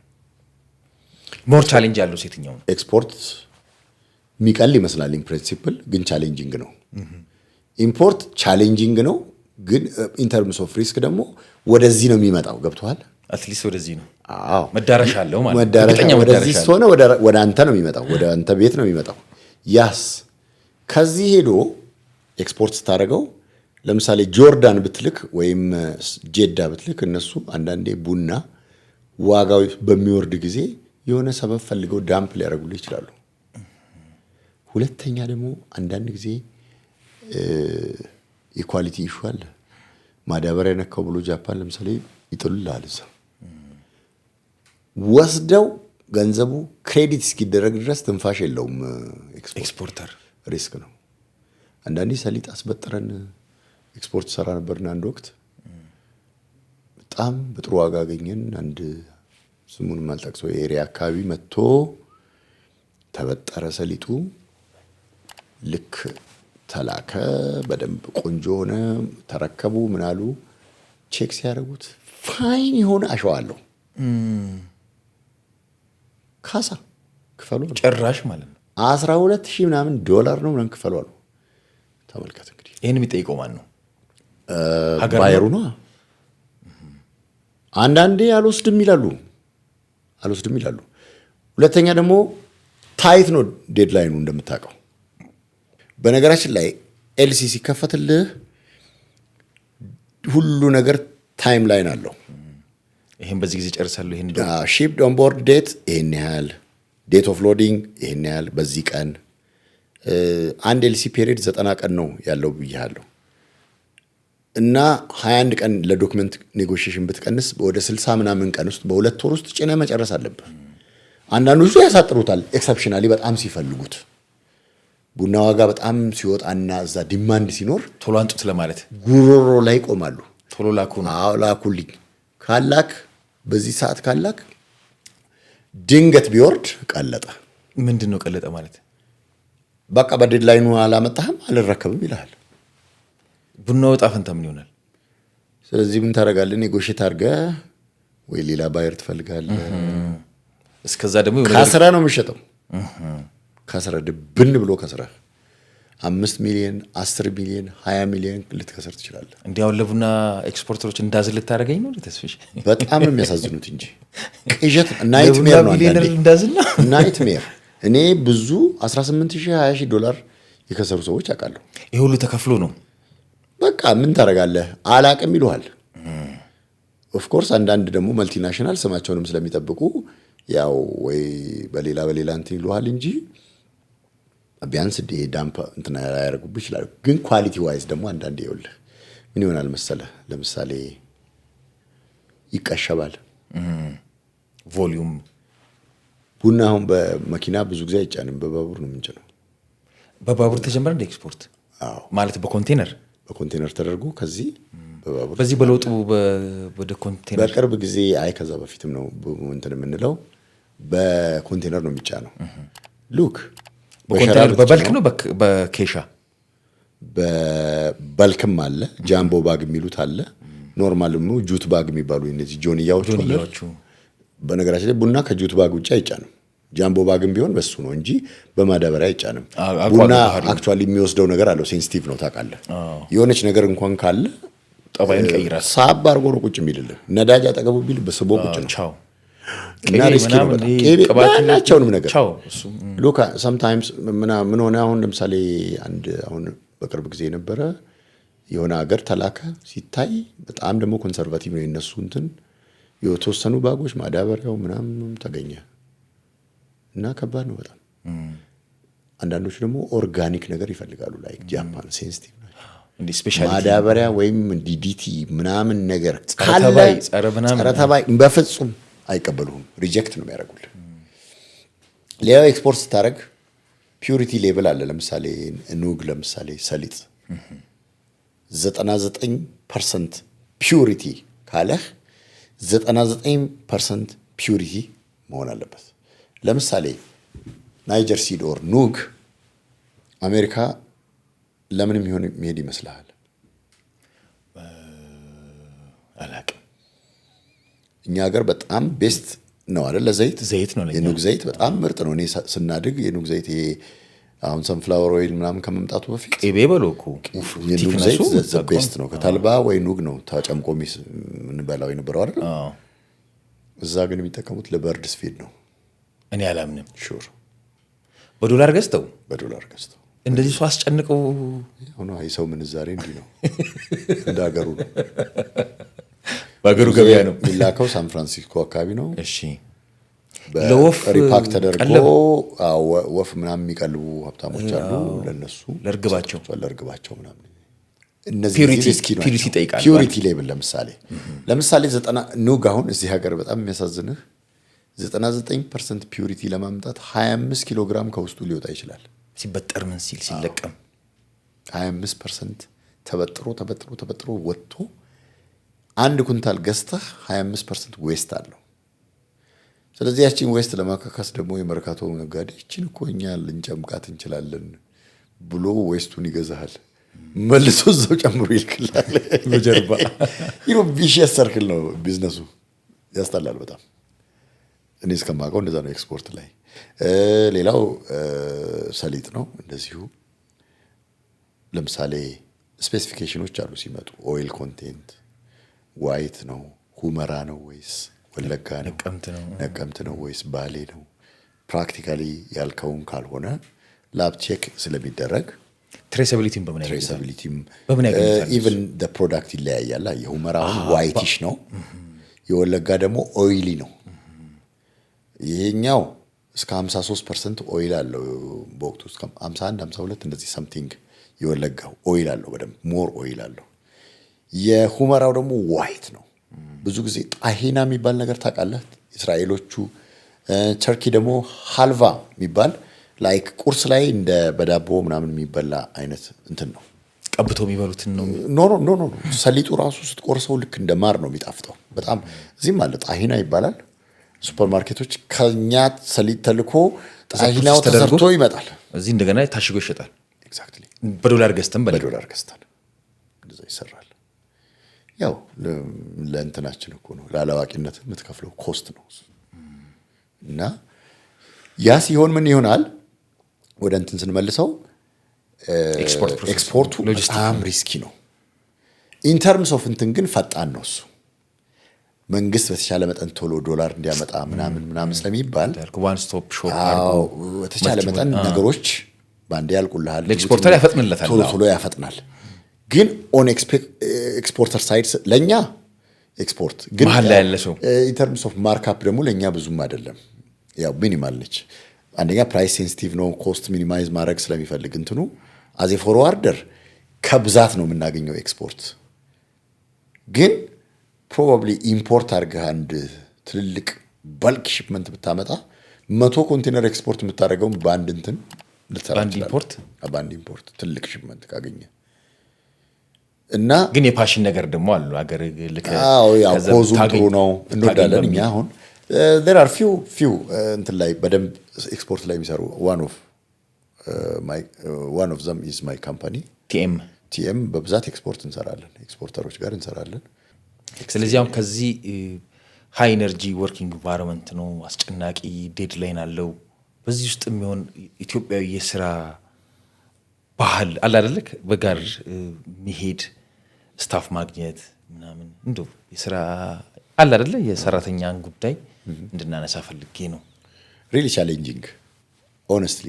ሞር ቻሌንጅ ያለው የትኛው ነው? ኤክስፖርት የሚቀል ይመስላል ኢን ፕሪንሲፕል፣ ግን ቻሌንጂንግ ነው። ኢምፖርት ቻሌንጂንግ ነው፣ ግን ኢን ተርምስ ኦፍ ሪስክ ደግሞ ወደዚህ ነው የሚመጣው። ገብቶሃል? አትሊስት ወደዚህ ነው። አዎ መዳረሻ አለው ማለት መዳረሻ ወደዚህ ስለሆነ ወደ አንተ ነው የሚመጣው፣ ወደ አንተ ቤት ነው የሚመጣው። ያስ ከዚህ ሄዶ ኤክስፖርት ስታደርገው ለምሳሌ ጆርዳን ብትልክ ወይም ጄዳ ብትልክ እነሱ አንዳንዴ ቡና ዋጋው በሚወርድ ጊዜ የሆነ ሰበብ ፈልገው ዳምፕ ሊያደርጉልህ ይችላሉ። ሁለተኛ ደግሞ አንዳንድ ጊዜ ኢኳሊቲ ኢሹ አለ። ማዳበሪያ ነካው ብሎ ጃፓን ለምሳሌ ይጥሉልሃል። እዛ ወስደው ገንዘቡ ክሬዲት እስኪደረግ ድረስ ትንፋሽ የለውም። ኤክስፖርተር ሪስክ ነው። አንዳንዴ ሰሊጥ አስበጥረን ኤክስፖርት ሰራ ነበርና አንድ ወቅት በጣም በጥሩ ዋጋ አገኘን። አንድ ስሙን ማልጠቅሰው ኤሪያ አካባቢ መጥቶ ተበጠረ ሰሊጡ። ልክ ተላከ፣ በደንብ ቆንጆ ሆነ፣ ተረከቡ። ምን አሉ ቼክ ሲያደርጉት ፋይን የሆነ አሸዋ አለው። ካሳ ክፈሉ አሉ። ጭራሽ ማለት ነው 12,000 ምናምን $12 ነው ምናምን ክፈሉ አሉ። ተመልከት እንግዲህ ይህን የሚጠይቀው ማን ነው? ባየሩ ነው። አንዳንዴ አልወስድም ይላሉ። ሁለተኛ ደግሞ ታይት ነው ዴድላይኑ እንደምታውቀው። በነገራችን ላይ ኤልሲ ሲከፈትልህ ሁሉ ነገር ታይም ላይን አለው። ይሄን በዚህ ጊዜ ጨርሳለሁ፣ ይሄን ሺፕድ ኦን ቦርድ ዴት ይሄን ያህል፣ ዴት ኦፍ ሎዲንግ ይሄን ያህል፣ በዚህ ቀን አንድ ኤልሲ ፔሪድ 90 ቀን ነው ያለው ብያለሁ። እና 21 ቀን ለዶክመንት ኔጎሽዬሽን ብትቀንስ ወደ 60 ምናምን ቀን ውስጥ በ2 ወር ውስጥ ጭነህ መጨረስ አለብህ። አንዳንዶቹ ያሳጥሩታል ኤክሰፕሽናሊ በጣም ሲፈልጉት። ቡና ዋጋ በጣም ሲወጣና እዛ ዲማንድ ሲኖር ቶሎ አንጡት ለማለት ጉሮሮ ላይ ይቆማሉ። ቶሎ ላኩ ነው። አዎ ላኩልኝ ካላክ በዚህ ሰዓት ካላክ ድንገት ቢወርድ ቀለጠ። ምንድን ነው ቀለጠ ማለት? በቃ በዴድላይኑ አላመጣህም አልረከብም ይልሃል። ቡናው ዕጣ ፈንታ ምን ይሆናል? ስለዚህ ምን ታደርጋለህ? ኔጎሽት አድርገህ ወይ ሌላ ባየር ትፈልጋለህ። እስከዛ ደግሞ ከስራ ነው የሚሸጠው። ከስራ ድብን ብሎ ከስራ 5 ሚሊዮን 10 ሚሊዮን 20 ሚሊዮን ልትከስር ትችላለህ። እንዲያው ለቡና ኤክስፖርተሮች እንዳዝል ልታደርገኝ ነው ተስፍሽ? በጣም ነው የሚያሳዝኑት እንጂ ቅዠት ናይትሜር ነው። ናይትሜር። እኔ ብዙ 18,000 $20,000 የከሰሩ ሰዎች አውቃለሁ። ይሄ ሁሉ ተከፍሎ ነው። በቃ ምን ታደርጋለህ አላቅም ይሉሃል። ኦፍኮርስ አንዳንድ ደግሞ መልቲናሽናል ስማቸውንም ስለሚጠብቁ ያው ወይ በሌላ እንትን ይሉሃል እንጂ ቢያንስ ዳምፕ እንትን ያደርጉብህ ይችላሉ። ግን ኳሊቲ ዋይዝ ደግሞ አንዳንዴ ይኸውልህ ምን ይሆናል መሰለህ፣ ለምሳሌ ይቀሸባል ቮሊዩም። ቡና አሁን በመኪና ብዙ ጊዜ አይጫንም፣ በባቡር ነው የምንጭነው። በባቡር ተጀመረ እንደ ኤክስፖርት ማለት በኮንቴነር ተደርጎ ከዚህ በባቡር በዚህ በለውጡ ወደ ኮንቴነር በቅርብ ጊዜ ከዛ በፊትም ነው እንትን የምንለው በኮንቴነር ነው የሚጫነው። ሉክ በበልክ ነው በኬሻ በበልክም አለ፣ ጃምቦ ባግ የሚሉት አለ፣ ኖርማልም ጁት ባግ የሚባሉ እነዚህ ጆንያዎቹ። በነገራችን ላይ ቡና ከጁት ባግ ውጭ አይጫንም። ጃምቦ ባግም ቢሆን በሱ ነው እንጂ በማዳበሪያ አይጫንም። ቡና አክቹዋሊ የሚወስደው ነገር አለው። ሴንሲቲቭ ነው ታውቃለህ። የሆነች ነገር እንኳን ካለ ጠባይን ቀይራል። ሳብ አድርጎ ነው ቁጭ የሚልልህ። ነዳጅ አጠገቡ ቢል በስቦ ቁጭ ነው። እና ሪስክ ነው በጣም ማናቸውንም ነገር ሉክ ሰምታይምስ ምን ሆነ። አሁን ለምሳሌ አሁን በቅርብ ጊዜ የነበረ የሆነ ሀገር ተላከ ሲታይ በጣም ደግሞ ኮንሰርቫቲቭ ነው የነሱ እንትን የተወሰኑ ባጎች ማዳበሪያው ምናምን ተገኘ እና ከባድ ነው በጣም። አንዳንዶቹ ደግሞ ኦርጋኒክ ነገር ይፈልጋሉ። ላይክ ጃፓን ሴንሲቲቭ ናቸው። ማዳበሪያ ወይም ዲዲቲ ምናምን ነገር ካለ ጸረ ተባይ በፍጹም አይቀበሉም። ሪጀክት ነው የሚያደርጉልህ። ሌላው ኤክስፖርት ስታደርግ ፒዩሪቲ ሌቭል አለ። ለምሳሌ ኑግ፣ ለምሳሌ ሰሊጥ 99% ፒዩሪቲ ካለህ 99% ፒዩሪቲ መሆን አለበት። ለምሳሌ ናይጀር ሲድ ኦር ኑግ አሜሪካ ለምንም ይሆን የሚሄድ ይመስልሃል? አላውቅም። እኛ ሀገር በጣም ቤስት ነው አይደል? ዘይት ነው። የኑግ ዘይት በጣም ምርጥ ነው። እኔ ስናድግ የኑግ ዘይት ይሄ አሁን ሰንፍላወር ኦይል ምናምን ከመምጣቱ በፊት ቅቤ በለው እኮ የኑግ ዘይት ቤስት ነው። ከተልባ ወይ ኑግ ነው ተጨምቆ የምንበላው የነበረው አይደል? እዛ ግን የሚጠቀሙት ለበርድስ ፊድ ነው። እኔ አላምንም። ሹር በዶላር ገዝተው እንደዚህ ሰው አስጨንቀው ሆኖ የሰው ምንዛሬ እንዲህ ነው። እንደ ሀገሩ ነው። በሀገሩ ገበያ ነው የሚላከው። ሳን ፍራንሲስኮ አካባቢ ነው። እሺ ለወፍ ሪፓክ ተደርጎ ወፍ ምናምን የሚቀልቡ ሀብታሞች አሉ። ለነሱ ለእርግባቸው ምናምን እነዚህ ፒዩሪቲ ይጠይቃል። ፒዩሪቲ ሌብል ለምሳሌ 90 ኑግ አሁን እዚህ ሀገር በጣም የሚያሳዝንህ 99% ፒዩሪቲ ለማምጣት 25 ኪሎ ግራም ከውስጡ ሊወጣ ይችላል። ሲበጠር ምን ሲል ሲለቀም 25% ተበጥሮ ወጥቶ አንድ ኩንታል ገዝተህ 25% ዌስት አለው። ስለዚህ ያቺን ዌስት ለማካካስ ደግሞ የመርካቶ ነጋዴ እቺን እኮ እኛ ልንጨምቃት እንችላለን ብሎ ዌስቱን ይገዛሃል፣ መልሶ እዛው ጨምሮ ይልክላል በጀርባ። ቪሺየስ ሰርክል ነው ቢዝነሱ። ያስጠላል በጣም። እኔ እስከማውቀው እንደዛ ነው ኤክስፖርት ላይ። ሌላው ሰሊጥ ነው እንደዚሁ። ለምሳሌ ስፔሲፊኬሽኖች አሉ ሲመጡ ኦይል ኮንቴንት ዋይት ነው ሁመራ ነው ወይስ ወለጋ ነው ነቀምት ነው ወይስ ባሌ ነው? ፕራክቲካሊ ያልከውን ካልሆነ ላብ ቼክ ስለሚደረግ ትሬሳቢሊቲም ኢቨን ፕሮዳክት ይለያያል። የሁመራውን ዋይቲሽ ነው፣ የወለጋ ደግሞ ኦይሊ ነው። ይሄኛው እስከ 53% ኦይል አለው በወቅቱ እስከ 51 52 እንደዚህ ሰምቲንግ። የወለጋው ኦይል አለው በደንብ ሞር ኦይል አለው። የሁመራው ደግሞ ዋይት ነው። ብዙ ጊዜ ጣሂና የሚባል ነገር ታውቃለህ? እስራኤሎቹ ተርኪ ደግሞ ሀልቫ የሚባል ላይክ ቁርስ ላይ እንደ በዳቦ ምናምን የሚበላ አይነት እንትን ነው። ቀብቶ የሚበሉትን ነው። ኖ ሰሊጡ ራሱ ስትቆርሰው ልክ እንደ ማር ነው የሚጣፍጠው በጣም። እዚህም አለ ጣሂና ይባላል። ሱፐርማርኬቶች ከኛ ሰሊጥ ተልኮ ጣሂናው ተሰርቶ ይመጣል። እዚህ እንደገና ታሽጎ ይሸጣል። ኤግዛክትሊ በዶላር ገዝተን እንደዛ ይሰራል። ያው ለእንትናችን እኮ ነው ለአላዋቂነት የምትከፍለው ኮስት ነው። እና ያ ሲሆን ምን ይሆናል? ወደ እንትን ስንመልሰው ኤክስፖርቱ በጣም ሪስኪ ነው። ኢንተርምስ ኦፍ እንትን ግን ፈጣን ነው እሱ። መንግስት በተቻለ መጠን ቶሎ ዶላር እንዲያመጣ ምናምን ስለሚባል ዋን ስቶፕ ሾፕ በተቻለ መጠን ነገሮች ባንዴ ያልቁልሃል። ለኤክስፖርተር ያፈጥንለታል፣ ቶሎ ያፈጥናል። ግን ኦን ኤክስፖርተር ሳይድ ለኛ ኤክስፖርት ግን መሀል ላይ ያለ ሰው ኢንተርምስ ኦፍ ማርክአፕ ደግሞ ለኛ ብዙም አይደለም። ያው ሚኒማል ነች። አንደኛ ፕራይስ ሴንሲቲቭ ነው፣ ኮስት ሚኒማይዝ ማድረግ ስለሚፈልግ እንትኑ አዜ ፎርዋርደር ከብዛት ነው የምናገኘው ኤክስፖርት። ግን ፕሮባብሊ ኢምፖርት አድርገህ አንድ ትልልቅ ባልክ ሺፕመንት ብታመጣ 100 ኮንቴነር ኤክስፖርት የምታደርገው በአንድ እንትን በአንድ ኢምፖርት ትልቅ ሺፕመንት ካገኘ እና ግን የፓሽን ነገር ደግሞ አሉ አገር ልክ ኮዙ ጥሩ ነው እንወዳለን እኛ። አሁን there are few እንትን ላይ በደንብ ኤክስፖርት ላይ የሚሰሩ one of them is my company TM በብዛት ኤክስፖርት እንሰራለን፣ ኤክስፖርተሮች ጋር እንሰራለን። ስለዚህ አሁን ከዚህ ሃይ ኤነርጂ ወርኪንግ ኢንቫይሮንመንት ነው፣ አስጨናቂ ዴድላይን አለው። በዚህ ውስጥ የሚሆን ኢትዮጵያዊ የስራ ባህል አለ አይደል? በጋር መሄድ ስታፍ ማግኘት ምናምን እንደው የስራ አለ አይደል? የሰራተኛን ጉዳይ እንድናነሳ ፈልጌ ነው። ሪሊ ቻሌንጂንግ ሆነስትሊ።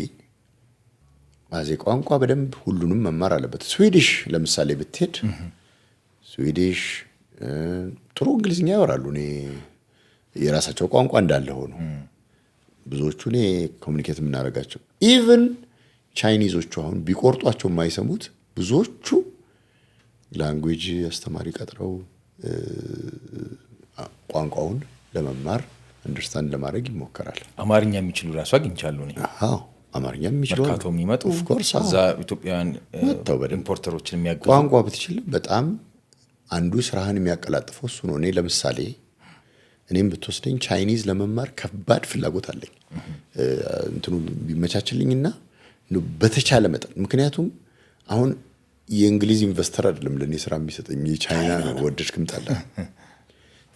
ማዜ ቋንቋ በደንብ ሁሉንም መማር አለበት። ስዊዲሽ ለምሳሌ ብትሄድ ስዊዲሽ ጥሩ እንግሊዝኛ ያወራሉ። እኔ የራሳቸው ቋንቋ እንዳለ ሆኖ ብዙዎቹ እኔ ኮሚኒኬት የምናደርጋቸው ኢቭን ቻይኒዞቹ አሁን ቢቆርጧቸው የማይሰሙት ብዙዎቹ ላንጉዌጅ አስተማሪ ቀጥረው ቋንቋውን ለመማር አንደርስታንድ ለማድረግ ይሞከራል። አማርኛ የሚችሉ ራሱ አግኝቻለሁ እኔ። አማርኛ የሚችሉ መርካቶ የሚመጡ ኦፍ ኮርስ እዛ ኢትዮጵያውያን ኢምፖርተሮችን የሚያግዙ ቋንቋ ብትችል በጣም አንዱ ስራህን የሚያቀላጥፈው እሱ ነው። እኔ ለምሳሌ እኔም ብትወስደኝ ቻይኒዝ ለመማር ከባድ ፍላጎት አለኝ። እንትኑ ቢመቻችልኝና በተቻለ መጠን ምክንያቱም አሁን የእንግሊዝ ኢንቨስተር አይደለም ለኔ ስራ የሚሰጠኝ የቻይና ነው። ወደድክም ጠላ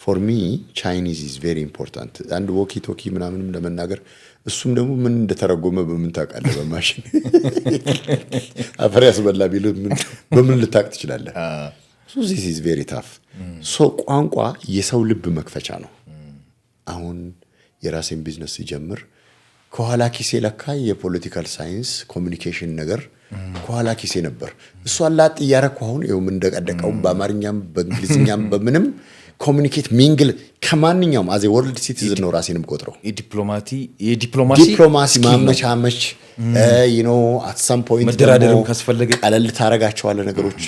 ፎር ሚ ቻይኒዝ ኢዝ ቬሪ ኢምፖርታንት። አንድ ዎኪ ቶኪ ምናምንም ለመናገር እሱም ደግሞ ምን እንደተረጎመ በምን ታውቃለህ? በማሽን አፈር ያስበላ ቢሉ በምን ልታውቅ ትችላለህ? ሶ ዚስ ኢዝ ቬሪ ታፍ። ሶ ቋንቋ የሰው ልብ መክፈቻ ነው። አሁን የራሴን ቢዝነስ ሲጀምር ከኋላ ኪሴ ለካ የፖለቲካል ሳይንስ ኮሚኒኬሽን ነገር ከኋላ ኪሴ ነበር። እሱ አላጥ እያረኩ አሁን ይኸው ምን እንደቀደቀው በአማርኛም በእንግሊዝኛም በምንም ኮሚኒኬት ሚንግል ከማንኛውም አዜ ወርልድ ሲቲዝን ነው ራሴንም ቆጥረው ዲፕሎማሲ ማመቻመች አት ሰም ፖይንት መደራደርም ካስፈለገ ቀለል ታረጋቸዋለህ ነገሮች።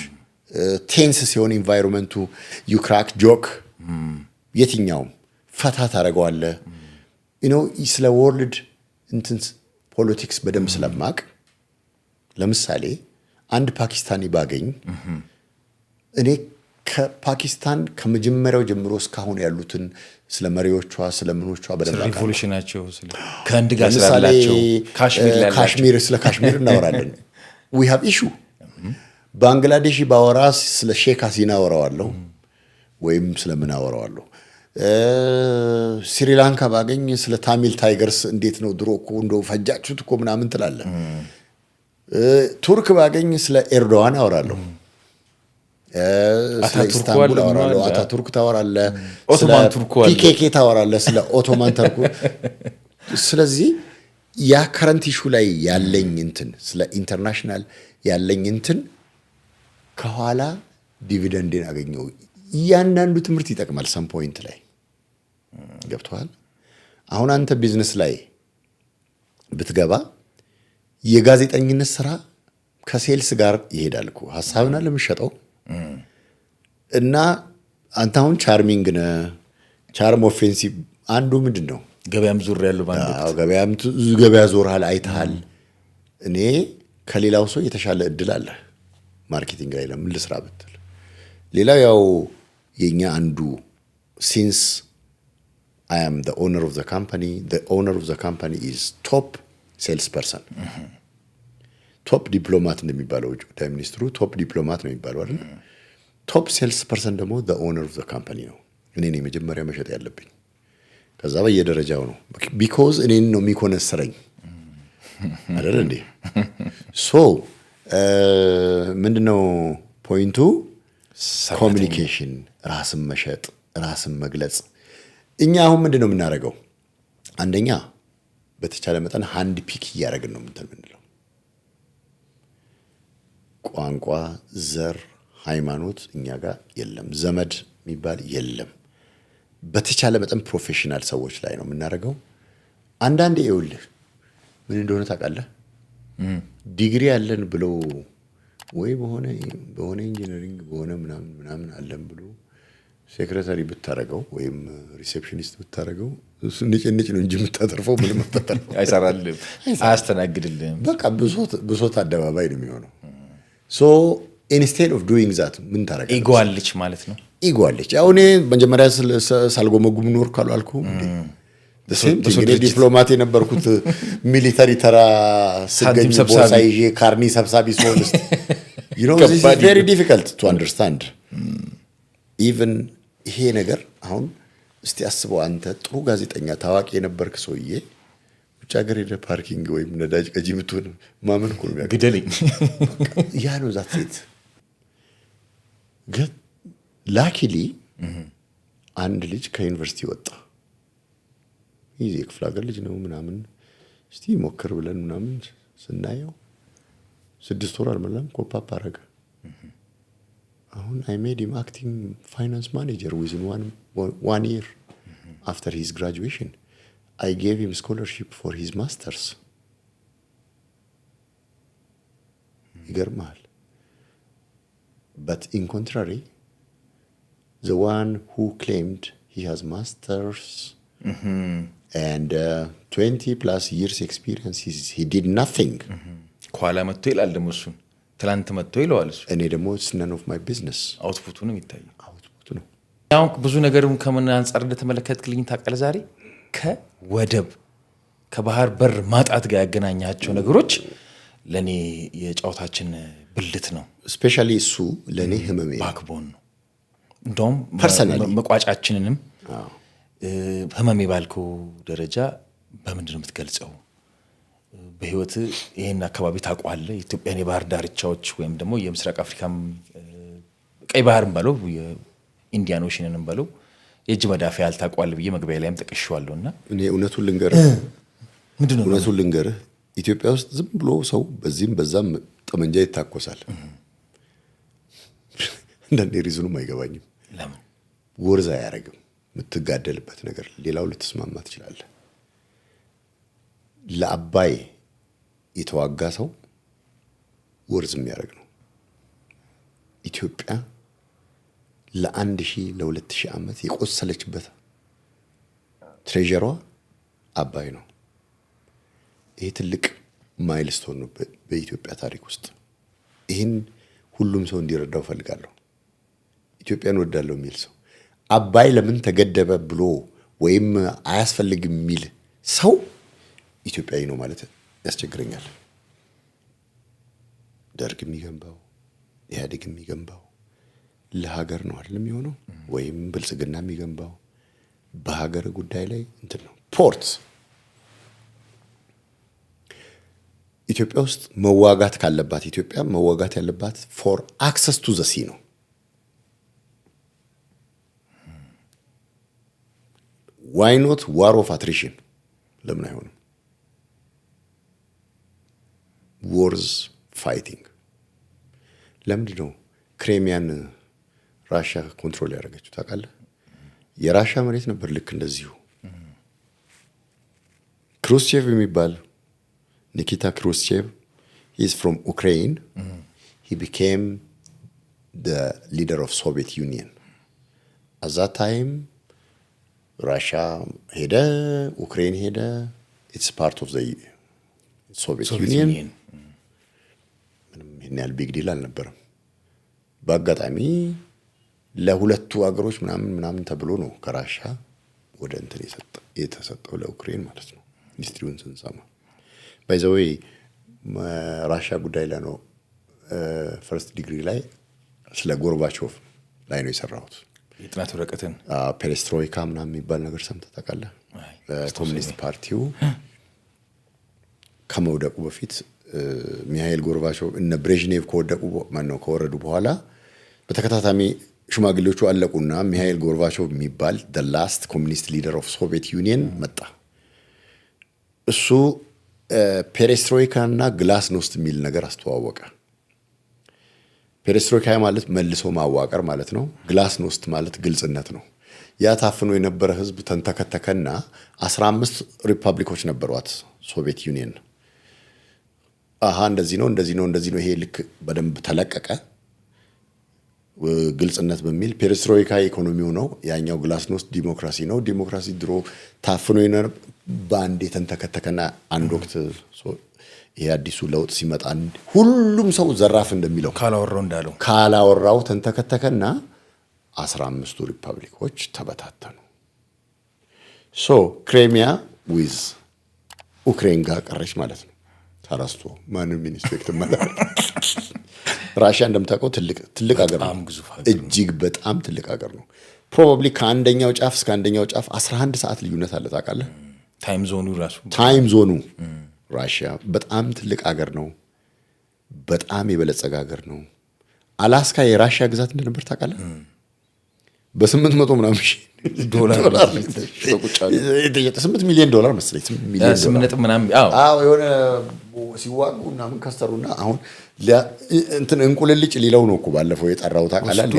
ቴንስ ሲሆን ኢንቫይሮንመንቱ ዩ ክራክ ጆክ የትኛውም ፈታ ታረጋዋለህ። ስለ ወርልድ እንትን ፖለቲክስ በደንብ ስለማቅ ለምሳሌ አንድ ፓኪስታኒ ባገኝ እኔ ከፓኪስታን ከመጀመሪያው ጀምሮ እስካሁን ያሉትን ስለ መሪዎቿ ስለ ምኖቿ በደንብ ሪቮሉሽናቸው ከአንድ ጋር ስላላቸው ስለ ካሽሚር እናወራለን። we have issue ባንግላዴሽ ባወራ ስለ ሼክ ሀሲና አወራዋለሁ ወይም ስለምን አወራዋለሁ። ስሪላንካ ባገኝ ስለ ታሚል ታይገርስ እንዴት ነው ድሮ እኮ እንደው ፈጃችሁት እኮ ምናምን ትላለህ። ቱርክ ባገኝ ስለ ኤርዶዋን አወራለሁ። ስለ ኢስታንቡል አወራለሁ። አታቱርክ ታወራለህ። ስለ ፒኬኬ ታወራለህ። ስለ ኦቶማን ተርኩ። ስለዚህ ያ ከረንት ኢሹ ላይ ያለኝ እንትን ስለ ኢንተርናሽናል ያለኝ እንትን ከኋላ ዲቪደንድን አገኘው። እያንዳንዱ ትምህርት ይጠቅማል። ሰም ፖይንት ላይ ገብቶሃል። አሁን አንተ ቢዝነስ ላይ ብትገባ የጋዜጠኝነት ስራ ከሴልስ ጋር ይሄዳል እኮ ሐሳብና ለምሸጠው እና አንተ አሁን ቻርሚንግ ነህ። ቻርም ኦፌንሲቭ አንዱ ምንድነው? ገበያም ዙር ያለው ባንዱ ገበያ ዞርሃል፣ አይተሃል። እኔ ከሌላው ሰው የተሻለ እድል አለ ማርኬቲንግ ላይ ለምን ልስራ ብትል። ሌላው ያው የኛ አንዱ ሲንስ I am the owner of the company. The owner of the company is top salesperson. ቶፕ ዲፕሎማት እንደሚባለው ጉዳይ ሚኒስትሩ ቶፕ ዲፕሎማት ነው የሚባለው አይደል? ቶፕ ሴልስ ፐርሰን ደግሞ the owner of the company ነው። እኔ ነኝ መጀመሪያ መሸጥ ያለብኝ። ከዛ በየደረጃው ነው። because እኔን ነው የሚኮነስረኝ አይደል እንዴ? ሶ ምንድነው ፖይንቱ? ኮሚኒኬሽን፣ ራስን መሸጥ፣ ራስን መግለጽ። እኛ አሁን ምንድነው የምናደርገው? አንደኛ በተቻለ መጠን ሃንድ ፒክ እያደረግን ነው የምንለው። ቋንቋ፣ ዘር፣ ሃይማኖት እኛ ጋር የለም። ዘመድ የሚባል የለም። በተቻለ መጠን ፕሮፌሽናል ሰዎች ላይ ነው የምናደርገው። አንዳንዴ ይኸውልህ ምን እንደሆነ ታውቃለህ? ዲግሪ ያለን ብለው ወይ በሆነ ኢንጂነሪንግ በሆነ ምናምን አለን ብሎ ሴክሬታሪ ብታረገው ወይም ሪሴፕሽኒስት ብታረገው ንጭ ነው እንጂ የምታተርፈው ምንም አታተርፈው። አይሰራልም፣ አያስተናግድልም። በቃ ብሶት አደባባይ ነው የሚሆነው። ሶ ኢንስቴድ ኦፍ ዱይንግ ዛት ምን ታረጋለህ? ኢጓልች ማለት ነው። ኢጓልች ያው እኔ መጀመሪያ ሳልጎመጉም ኖር ካሉ አልኩ እንዴ ዲፕሎማት የነበርኩት ሚሊተሪ ተራ ስገኝ ቦርሳ ይዤ ካርኒ ሰብሳቢ ስሆን you know this is very difficult to understand. ኢቭን ይሄ ነገር አሁን እስቲ አስበው አንተ ጥሩ ጋዜጠኛ ታዋቂ የነበርክ ሰውዬ ውጭ ሀገር ሄደ ፓርኪንግ ወይም ነዳጅ ቀጂ ብትሆን ማመን እኮ ነው ግደልኝ። ያ ነው ዛት ሴት ግን ላኪሊ አንድ ልጅ ከዩኒቨርሲቲ ወጣ። ይሄ የክፍለ ሀገር ልጅ ነው ምናምን እስቲ ሞክር ብለን ምናምን ስናየው 6 ወር አልሞላም ኮፓፕ አረገ። አሁን I made him acting finance manager within one year after his graduation. I gave him scholarship for his masters. ይገርማል። But in contrary, the one who claimed he has masters and 20 plus years experience, he did nothing. ኋላ መጥቶ ይላል ደግሞ እሱን ትላንት መጥቶ ይለዋል እሱ። እኔ ደግሞ it's none of my business. አውትፑቱ ነው የሚታየው። አውትፑቱ ነው። አሁን ብዙ ነገርም ከምን አንፃር እንደተመለከትክልኝ ታውቃለህ። ዛሬ ከወደብ ከባህር በር ማጣት ጋር ያገናኛቸው ነገሮች ለኔ የጫውታችን ብልት ነው። ስፔሻሊ እሱ ለኔ ህመሜ ባክቦን ነው። እንደውም ፐርሰናሊ መቋጫችንንም ህመሜ ባልከው ደረጃ በምንድን ነው የምትገልጸው? በህይወት ይሄን አካባቢ ታውቀዋለህ? ኢትዮጵያን የባህር ዳርቻዎች ወይም ደግሞ የምስራቅ አፍሪካም ቀይ ባህርን ባለው የኢንዲያን ኦሽንንም ባለው የእጅ መዳፊያ ያልታውቀዋለህ ብዬ መግቢያ ላይም ጠቅሼዋለሁና እኔ እውነቱን ልንገርህ ኢትዮጵያ ውስጥ ዝም ብሎ ሰው በዚህም በዛም ጠመንጃ ይታኮሳል። እንደኔ ሪዝኑም አይገባኝም። ለምን ወርዛ ያረጋግም የምትጋደልበት ነገር ሌላው ልትስማማ ትችላለህ። ለአባይ የተዋጋ ሰው ወርዝ የሚያደርግ ነው። ኢትዮጵያ ለ1000 ለ2000 ዓመት የቆሰለችበት ትሬዠሯ አባይ ነው። ይሄ ትልቅ ማይልስቶን ነው በኢትዮጵያ ታሪክ ውስጥ። ይሄን ሁሉም ሰው እንዲረዳው ፈልጋለሁ። ኢትዮጵያን ወዳለው የሚል ሰው አባይ ለምን ተገደበ ብሎ ወይም አያስፈልግም የሚል ሰው ኢትዮጵያዊ ነው ማለት ያስቸግረኛል። ደርግ የሚገንባው ኢህአዴግ የሚገንባው ለሀገር ነው አይደል የሚሆነው? ወይም ብልጽግና የሚገንባው በሀገር ጉዳይ ላይ እንትን ነው። ፖርት ኢትዮጵያ ውስጥ መዋጋት ካለባት ኢትዮጵያ መዋጋት ያለባት ፎር አክሰስ ቱ ዘ ሲ ነው። ዋይ ኖት ዋር ኦፍ አትሪሽን ለምን አይሆንም? ወርዝ ፋይቲንግ ለምንድን ነው ክሬሚያን ራሻ ኮንትሮል ያደረገችው ታውቃለህ? የራሻ መሬት ነበር። ልክ እንደዚሁ ክሩስቼቭ የሚባል ኒኪታ ክሩስቼቭ he is from Ukraine. He became the leader of Soviet Union. At that time Russia ሄደ፣ ዩክሬን ሄደ። It's part of the Soviet Union. ምንም ይሄን ያህል ቢግ ዲል አልነበረም። በአጋጣሚ ለሁለቱ ሀገሮች ምናምን ተብሎ ነው ከራሻ ወደ እንትን የተሰጠው ለዩክሬን ማለት ነው። ሂስትሪውን ስንሰማ ባይ ዘ ዌይ ራሻ ጉዳይ ላይ ነው ፈርስት ዲግሪ ላይ ስለ ጎርባቾቭ ላይ ነው የሰራሁት የጥናት ወረቀትን። ፔሬስትሮይካ ምናምን የሚባል ነገር ሰምተህ ታውቃለህ? ኮሚኒስት ፓርቲው ከመውደቁ በፊት ሚሃኤል ጎርባቾቭ እነ ብሬዥኔቭ ከወረዱ በኋላ በተከታታሚ ሽማግሌዎቹ አለቁና ሚሃኤል ጎርባቾቭ የሚባል the last communist leader of Soviet Union መጣ። እሱ ፔሬስትሮይካ እና ግላስኖስት የሚል ነገር አስተዋወቀ። ፔሬስትሮይካ ማለት መልሶ ማዋቀር ማለት ነው። ግላስኖስት ማለት ግልጽነት ነው። ያ ታፍኖ የነበረ ህዝብ ተንተከተከና 15 ሪፐብሊኮች ነበሯት ሶቪየት ዩኒየን። እንደዚህ ነው ይሄ ልክ በደንብ ተለቀቀ። ግልጽነት በሚል ፔሬስትሮይካ ኢኮኖሚው ነው፣ ያኛው ግላስኖስት ዲሞክራሲ ነው። ዲሞክራሲ ድሮ ታፍኖ የነበረ በአንድ የተንተከተከና አንድ ወቅት ይሄ አዲሱ ለውጥ ሲመጣ ሁሉም ሰው ዘራፍ እንደሚለው ካላወራው ተንተከተከና 15ቱ ሪፐብሊኮች ተበታተኑ። ክሬሚያ ዊዝ ዩክሬን ጋር ቀረች ማለት ነው። ተረስቶ ማንም ኢንስፔክት ማለት ራሽያ እንደምታውቀው ትልቅ ሀገር ነው። እጅግ በጣም ትልቅ ሀገር ነው። ፕሮባብሊ ከአንደኛው ጫፍ እስከ አንደኛው ጫፍ 11 ሰዓት ልዩነት አለ ታውቃለህ? ታይም ዞኑ ራሽያ በጣም ትልቅ ሀገር ነው። በጣም የበለጸገ ሀገር ነው። አላስካ የራሽያ ግዛት እንደነበር ታውቃለህ? በ800 ምናምን ሺህ ዶላር 8 ሚሊዮን ዶላር መሰለኝ 8 ምናምን የሆነ ሲዋጉ ምናምን ከሰሩና አሁን እንትን እንቁልልጭ ሊለው ነው እኮ ባለፈው የጠራው ታውቃለህ?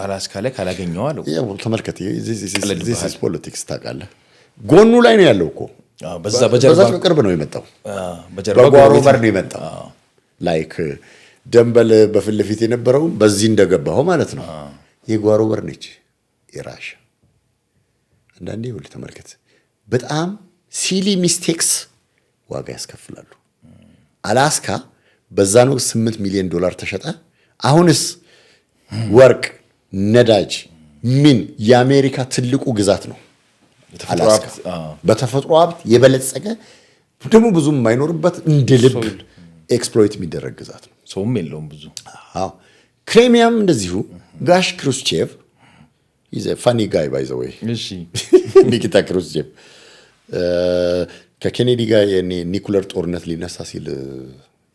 አላስካ ላይ ካላገኘው አለው። ተመልከት፣ this is politics ታውቃለህ? ጎኑ ላይ ነው ያለው እኮ በዛ በቅርብ ነው የመጣው። በጓሮ በር ነው የመጣው። ላይክ ደንበል በፊት ለፊት የነበረው በዚህ እንደገባው ማለት ነው። የጓሮ በር ነች የራሻ። አንዳንዴ ሁሉ ተመልከት፣ በጣም ሲሊ ሚስቴክስ ዋጋ ያስከፍላሉ። አላስካ በዛ ነው 8 ሚሊዮን ዶላር ተሸጠ። አሁንስ ወርቅ፣ ነዳጅ ምን የአሜሪካ ትልቁ ግዛት ነው አላስካ። በተፈጥሮ ሀብት የበለጸገ ደግሞ ብዙም የማይኖርበት እንደ ልብ ኤክስፕሎይት የሚደረግ ግዛት ነው። ሰውም የለውም ብዙ። ክሬሚያም እንደዚሁ ጋሽ ክሩስቼቭ is a funny guy by the way እሺ ኒኪታ ክሩስቼቭ ከኬኔዲ ጋር የኒኩለር ጦርነት ሊነሳ ሲል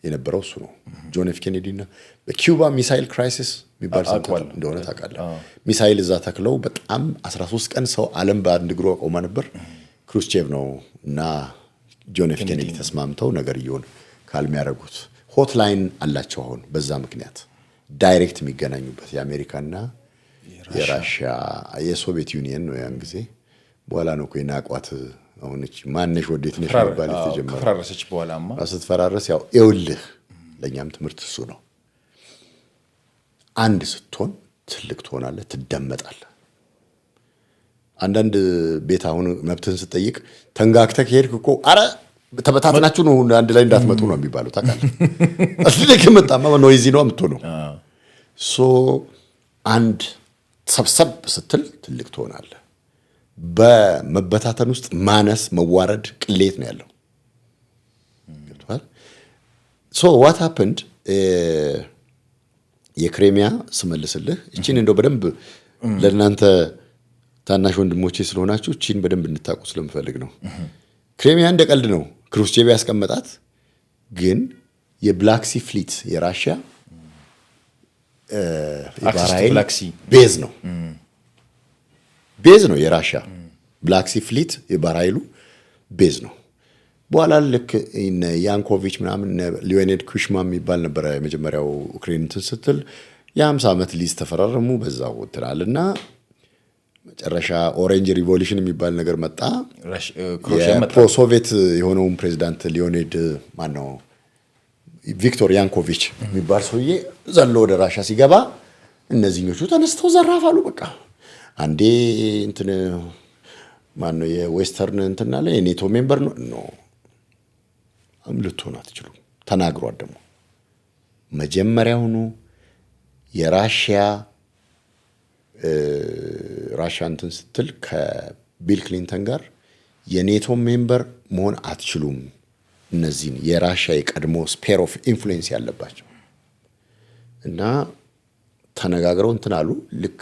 የነበረው እሱ ነው። ጆን ኤፍ ኬኔዲ እና በኪዩባ ሚሳይል ክራይሲስ የሚባል እንደሆነ ታውቃለህ? ሚሳይል እዛ ተክለው በጣም 13 ቀን ሰው ዓለም በአንድ እግሩ አቆማ ነበር። ክሩስቼቭ ነው እና ጆን ኤፍ ኬኔዲ ተስማምተው ነገር እየሆነ ካልሚያደርጉት ሆትላይን አላቸው። አሁን በዛ ምክንያት ዳይሬክት የሚገናኙበት የአሜሪካና የራሽያ የሶቪየት ዩኒየን ነው ያን ጊዜ። በኋላ ነው እኮ የናቋት አሁን እቺ ማነሽ ወዴት ነሽ ባል ተጀመረ። ፈራረሰች በኋላማ ስትፈራረስ ያው ይውልህ ለኛም ትምህርት እሱ ነው። አንድ ስትሆን ትልቅ ትሆናለህ፣ ትደመጣለህ። አንዳንድ ቤት አሁን መብትህን ስትጠይቅ ተንጋግተህ ከሄድክ እኮ አረ ተበታትናችሁ ነው አንድ ላይ እንዳትመጡ ነው የሚባለው ታውቃለህ? አስልክ መጣማ ኖይዚ ነው የምትሆነው። አንድ ሰብሰብ ስትል ትልቅ ትሆናለህ። በመበታተን ውስጥ ማነስ፣ መዋረድ፣ ቅሌት ነው ያለው። what happened የክሬሚያ ስመልስልህ እቺን እንደው በደንብ ለእናንተ ታናሽ ወንድሞቼ ስለሆናችሁ እቺን በደንብ እንድታውቁ ስለምፈልግ ነው። ክሬሚያ እንደ ቀልድ ነው ክሩስቼቭ ያስቀመጣት፣ ግን የብላክ ሲ ፍሊት የራሽያ የባህር ቤዝ ነው። ቤዝ ነው የራሽያ ብላክ ሲ ፍሊት የባህር ኃይሉ ቤዝ ነው። በኋላ ልክ ያንኮቪች ምናምን ሊዮኒድ ኩሽማ የሚባል ነበረ የመጀመሪያው ዩክሬን እንትን ስትል የ50 ዓመት ሊዝ ተፈራረሙ። በዛው ትላልና መጨረሻ ኦሬንጅ ሪቮሉሽን የሚባል ነገር መጣ። ፕሮ ሶቪየት የሆነውን ፕሬዚዳንት ሊዮኒድ ማነው ቪክቶር ያንኮቪች የሚባል ሰውዬ ዘሎ ወደ ራሻ ሲገባ እነዚህኞቹ ተነስተው ዘራፋሉ። በቃ አንዴ እንትን ማነው የዌስተርን እንትን አለ የኔቶ ሜምበር ነው ልትሆን አትችሉም ተናግሯል። ደግሞ መጀመሪያውኑ የራሽያ እንትን ስትል ከቢል ክሊንተን ጋር የኔቶ ሜምበር መሆን አትችሉም፣ እነዚህን የራሽያ የቀድሞ ስፔር ኦፍ ኢንፍሉዌንስ ያለባቸው እና ተነጋግረው እንትን አሉ። ልክ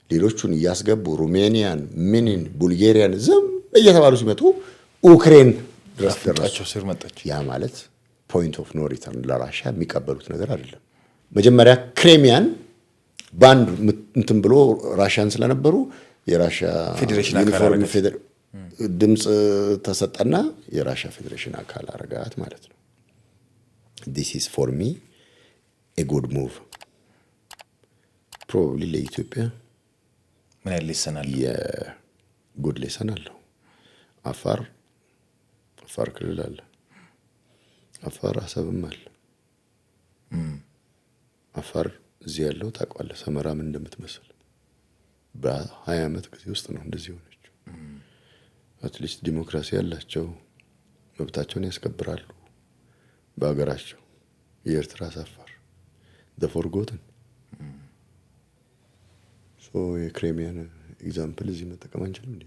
ሌሎቹን እያስገቡ ሩሜኒያን፣ ምንን፣ ቡልጋሪያን ዝም እየተባሉ ሲመጡ ዩክሬን ድረስ ደረሳቸው ስር መጣች። ያ ማለት ፖይንት ኦፍ ኖ ሪተርን ለራሽያ የሚቀበሉት ነገር አይደለም። መጀመሪያ ክሬሚያን ባንድ እንትን ብሎ ራሽያን ስለነበሩ የራሽያ ፌዴሬሽን ዩኒፎርም ድምጽ ተሰጠና የራሽያ ፌዴሬሽን አካል አረጋት ማለት ነው። this is for me a good move probably ለኢትዮጵያ ምን ያህል ሌሰናል? የጉድ ሌሰን አለው። አፋር ክልል አለ። አፋር አሰብም አለ። አፋር እዚህ ያለው ታውቃለህ ሰመራ ምን እንደምትመስል በ20 ዓመት ጊዜ ውስጥ ነው እንደዚህ ሆነችው። አትሊስት ዲሞክራሲ ያላቸው መብታቸውን ያስከብራሉ በአገራቸው። የኤርትራ አፋር the forgotten የክሬሚያን ኤግዛምፕል እዚህ መጠቀም አንችልም እንዴ?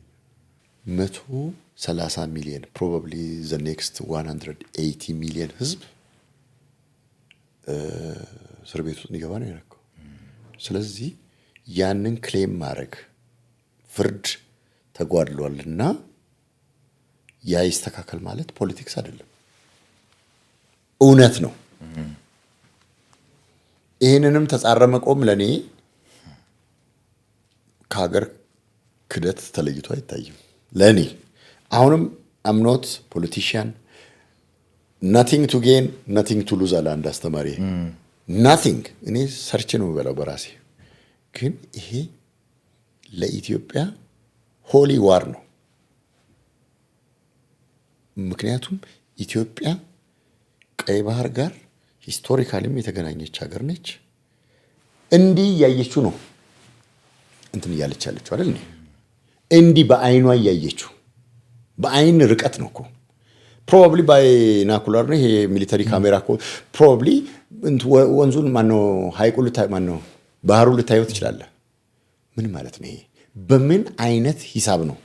130 ሚሊዮን probably the next 180 ሚሊዮን ህዝብ እስር ቤት ውስጥ እንዲገባ ነው ያደረገው። ስለዚህ ያንን ክሌም ማድረግ ፍርድ ተጓድሏልና ያ ይስተካከል ማለት ፖለቲክስ አይደለም፣ እውነት ነው። ይህንንም ተጻረመ ቆም ለኔ ከሀገር ክደት ተለይቶ አይታይም ለኔ። አሁንም I'm not politician, nothing to gain nothing to lose አለ አንድ አስተማሪ። nothing እኔ ሰርች ነው የምበላው በራሴ። ግን ይሄ ለኢትዮጵያ ሆሊ ዋር ነው። ምክንያቱም ኢትዮጵያ ቀይ ባህር ጋር ሂስቶሪካሊም የተገናኘች ሀገር ነች። እንዲህ ያየችው ነው እንትን እያለች ያለችው አይደል? እንዲህ በአይኗ እያየችው በአይን ርቀት ነው እኮ ፕሮባብሊ ባይናኩላር ነው ይሄ ሚሊተሪ ካሜራ እኮ ፕሮባብሊ ወንዙን ማነው ሀይቁ ልታይ ማነው ባህሩ ልታየው ትችላለህ። ምን ማለት ነው ይሄ? በምን አይነት ሂሳብ ነው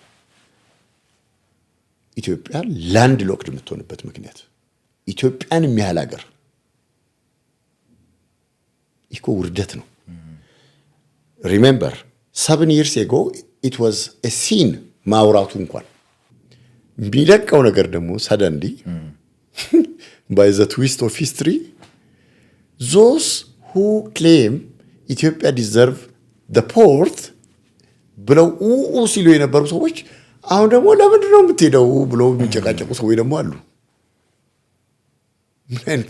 ኢትዮጵያ ላንድ ሎክድ የምትሆንበት ምክንያት? ኢትዮጵያን የሚያህል ሀገር እኮ ውርደት ነው። ሪሜምበር 7 years ago it was a sin ማውራቱ እንኳን ቢለቀው ነገር ደግሞ ሰደንዲ by the twist of history those who claim ኢትዮጵያ deserve the port ብለው ሲሉ የነበሩ ሰዎች አሁን ደግሞ ለምንድን ነው የምትሄደው ብለው የሚጨቃጨቁ ሰዎች ደግሞ አሉ። ምን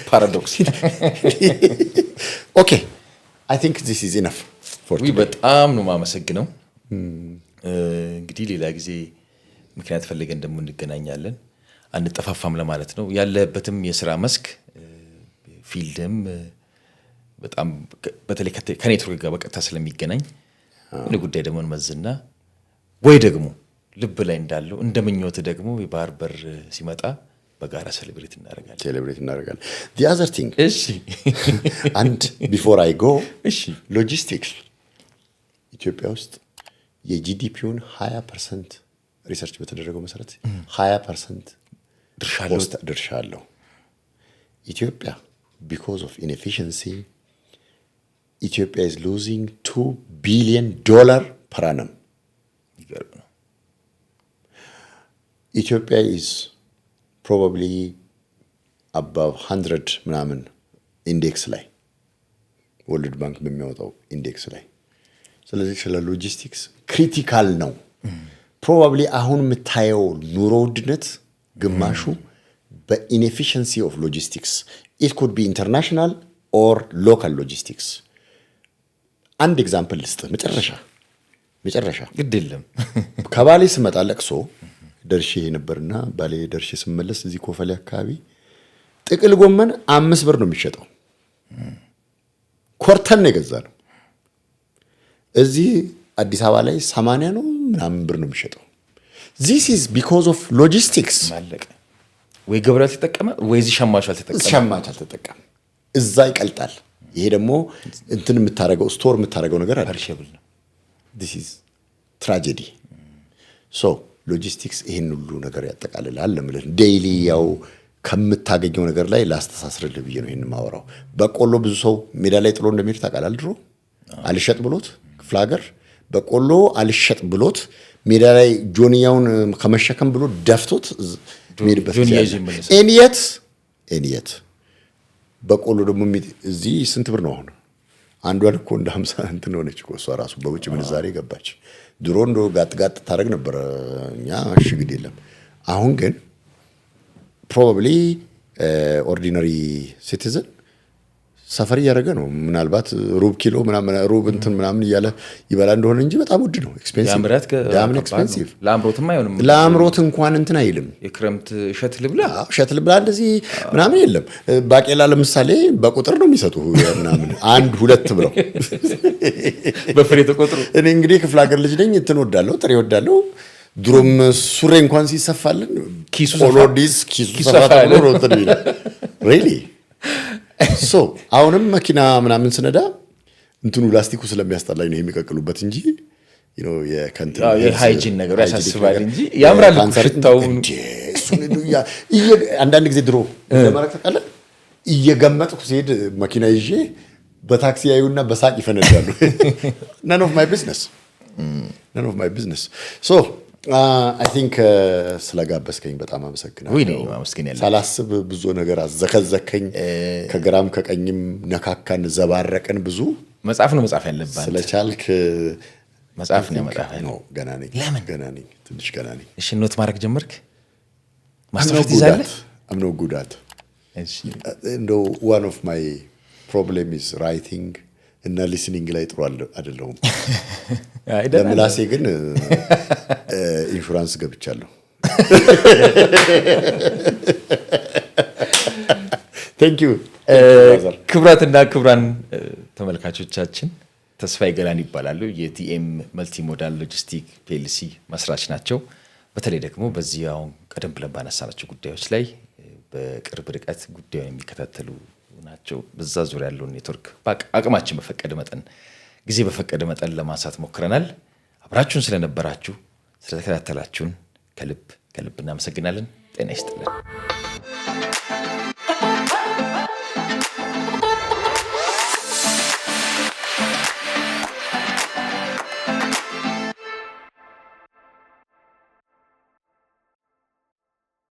ፓራዶክስ። ኦኬ I think this is enough for today። በጣም ነው የማመሰግነው። እንግዲህ ሌላ ጊዜ ምክንያት ፈልገን ደግሞ እንገናኛለን። አንጠፋፋም ለማለት ነው። ያለበትም የሥራ መስክ ፊልድም በጣም በተለይ ከኔትወርክ ጋር በቀጥታ ስለሚገናኝ ምን ጉዳይ ደግሞ እንመዝና ወይ ደግሞ ልብ ላይ እንዳለው እንደምኞት ደግሞ የባህር በር ሲመጣ በጋራ ሴሌብሬት እናደርጋለን። the other thing እሺ and before I go እሺ ሎጂስቲክስ ኢትዮጵያ ውስጥ የጂዲፒውን 20% ሪሰርች በተደረገው መሰረት 20% ድርሻ አለው። ኢትዮጵያ because of inefficiency ኢትዮጵያ is losing $2 billion per annum ኢትዮጵያ is probably above 100 ምናምን ኢንዴክስ ላይ ወርልድ ባንክ በሚያወጣው ኢንዴክስ ላይ። ስለዚህ ስለ ሎጂስቲክስ ክሪቲካል ነው። ፕሮባብሊ አሁን የምታየው ኑሮ ውድነት ግማሹ በኢንኤፊሽንሲ ኦፍ ሎጂስቲክስ ኢት ኩድ ቢ ኢንተርናሽናል ኦር ሎካል ሎጂስቲክስ። አንድ ኤግዛምፕል ልስጥ መጨረሻ ግድ የለም ከባሌ ስመጣ ለቅሶ ደርሼ ነበርና ባሌ ደርሼ ስመለስ እዚህ ኮፈሌ አካባቢ ጥቅል ጎመን 5 ብር ነው የሚሸጠው። ኮርተን ነው የገዛነው። እዚህ አዲስ አበባ ላይ 80 ነው ምናምን ብር ነው የሚሸጠው። this is because of logistics። ማለቀ ወይ ገበሬው ተጠቀመ ወይ እዚህ ሸማቹ አልተጠቀመ። እዛ ይቀልጣል። ይሄ ደግሞ እንትን የምታረገው ስቶር የምታረገው ነገር አለ። ፐርሸብል ነው። this is tragedy። so ሎጂስቲክስ ይሄን ሁሉ ነገር ያጠቃልላል። ለምን ዴይሊ ያው ከምታገኘው ነገር ላይ ላስተሳስርልህ ብዬ ነው ይሄን ማወራው። በቆሎ ብዙ ሰው ሜዳ ላይ ጥሎ እንደሚሄድ ታውቃለህ። ድሮ አልሸጥ ብሎት ክፍለ ሀገር በቆሎ አልሸጥ ብሎት ሜዳ ላይ ጆንያውን ከመሸከም ብሎ ደፍቶት ሜድበት ኤንየት በቆሎ ደግሞ እዚህ ስንት ብር ነው አሁን? አንዷን እኮ እንደ 50 እንትን ሆነች እኮ እሷ ራሱ በውጭ ምንዛሬ ገባች። ድሮ እንደ ጋጥ ታረግ ነበር እኛ እሺ ግድ የለም። አሁን ግን ፕሮባብሊ ኦርዲናሪ ሲቲዝን ሰፈር እያደረገ ነው። ምናልባት ሩብ ኪሎ ምናምን ሩብ እንትን ምናምን እያለ ይበላ እንደሆነ እንጂ በጣም ውድ ነው። ኤክስፔንሲቭ ለአምሮትም አይሆንም። ለአምሮት እንኳን እንትን አይልም። የክረምት እሸት ልብላ እንደዚህ ምናምን የለም። ባቄላ ለምሳሌ በቁጥር ነው የሚሰጡ ምናምን 1 2 ብለው በፍሬ ተቆጥሮ። እኔ እንግዲህ ክፍለ ሀገር ልጅ ነኝ። እንትን ወዳለሁ፣ ጥሬ ወዳለሁ። ድሮም ሱሬ እንኳን ሲሰፋልን ኪሱ ሰፋ ነው ሪሊ ሶ አሁንም መኪና ምናምን ስነዳ እንትኑ ላስቲኩ ስለሚያስጠላኝ ነው የሚቀቅሉበት እንጂ የሃይጂን ነገር ያሳስባል እንጂ ያምራል ሽታው። አንዳንድ ጊዜ ድሮ ለማረክ ተቃለ እየገመጥኩ ሲሄድ መኪና ይዤ በታክሲ ያዩና በሳቅ ይፈነዳሉ። none of my business so I think ስለጋበስከኝ በጣም አመሰግናለሁ። ሳላስብ ብዙ ነገር አዘከዘከኝ። ከግራም ከቀኝም ነካካን ዘባረቀን። ብዙ መጽሐፍ ነው መጽሐፍ ያለባት ስለቻልክ መጽሐፍ ነው መጽሐፍ ነው። ገና ነኝ ትንሽ ገና ነኝ። እሺ ኖት ማድረግ ጀመርክ? ማስተር ይዛለህ? I'm no good at እንደው one of my problem is writing እና ሊስኒንግ ላይ ጥሩ አይደለሁም። ለምላሴ ግን ኢንሹራንስ ገብቻለሁ። ቴንክ ዩ። ክቡራትና ክቡራን ተመልካቾቻችን ተስፋዬ ገላን ይባላሉ። የቲኤም መልቲ ሞዳል ሎጂስቲክ ፒኤልሲ መስራች ናቸው። በተለይ ደግሞ በዚህ አሁን ቀደም ብለን ባነሳናቸው ጉዳዮች ላይ በቅርብ ርቀት ጉዳዩን የሚከታተሉ ናቸው። በዛ ዙሪያ ያለውን ኔትወርክ አቅማችን በፈቀደ መጠን ጊዜ በፈቀደ መጠን ለማንሳት ሞክረናል። አብራችሁን ስለነበራችሁ ስለተከታተላችሁን ከልብ እናመሰግናለን። ጤና ይስጥልን።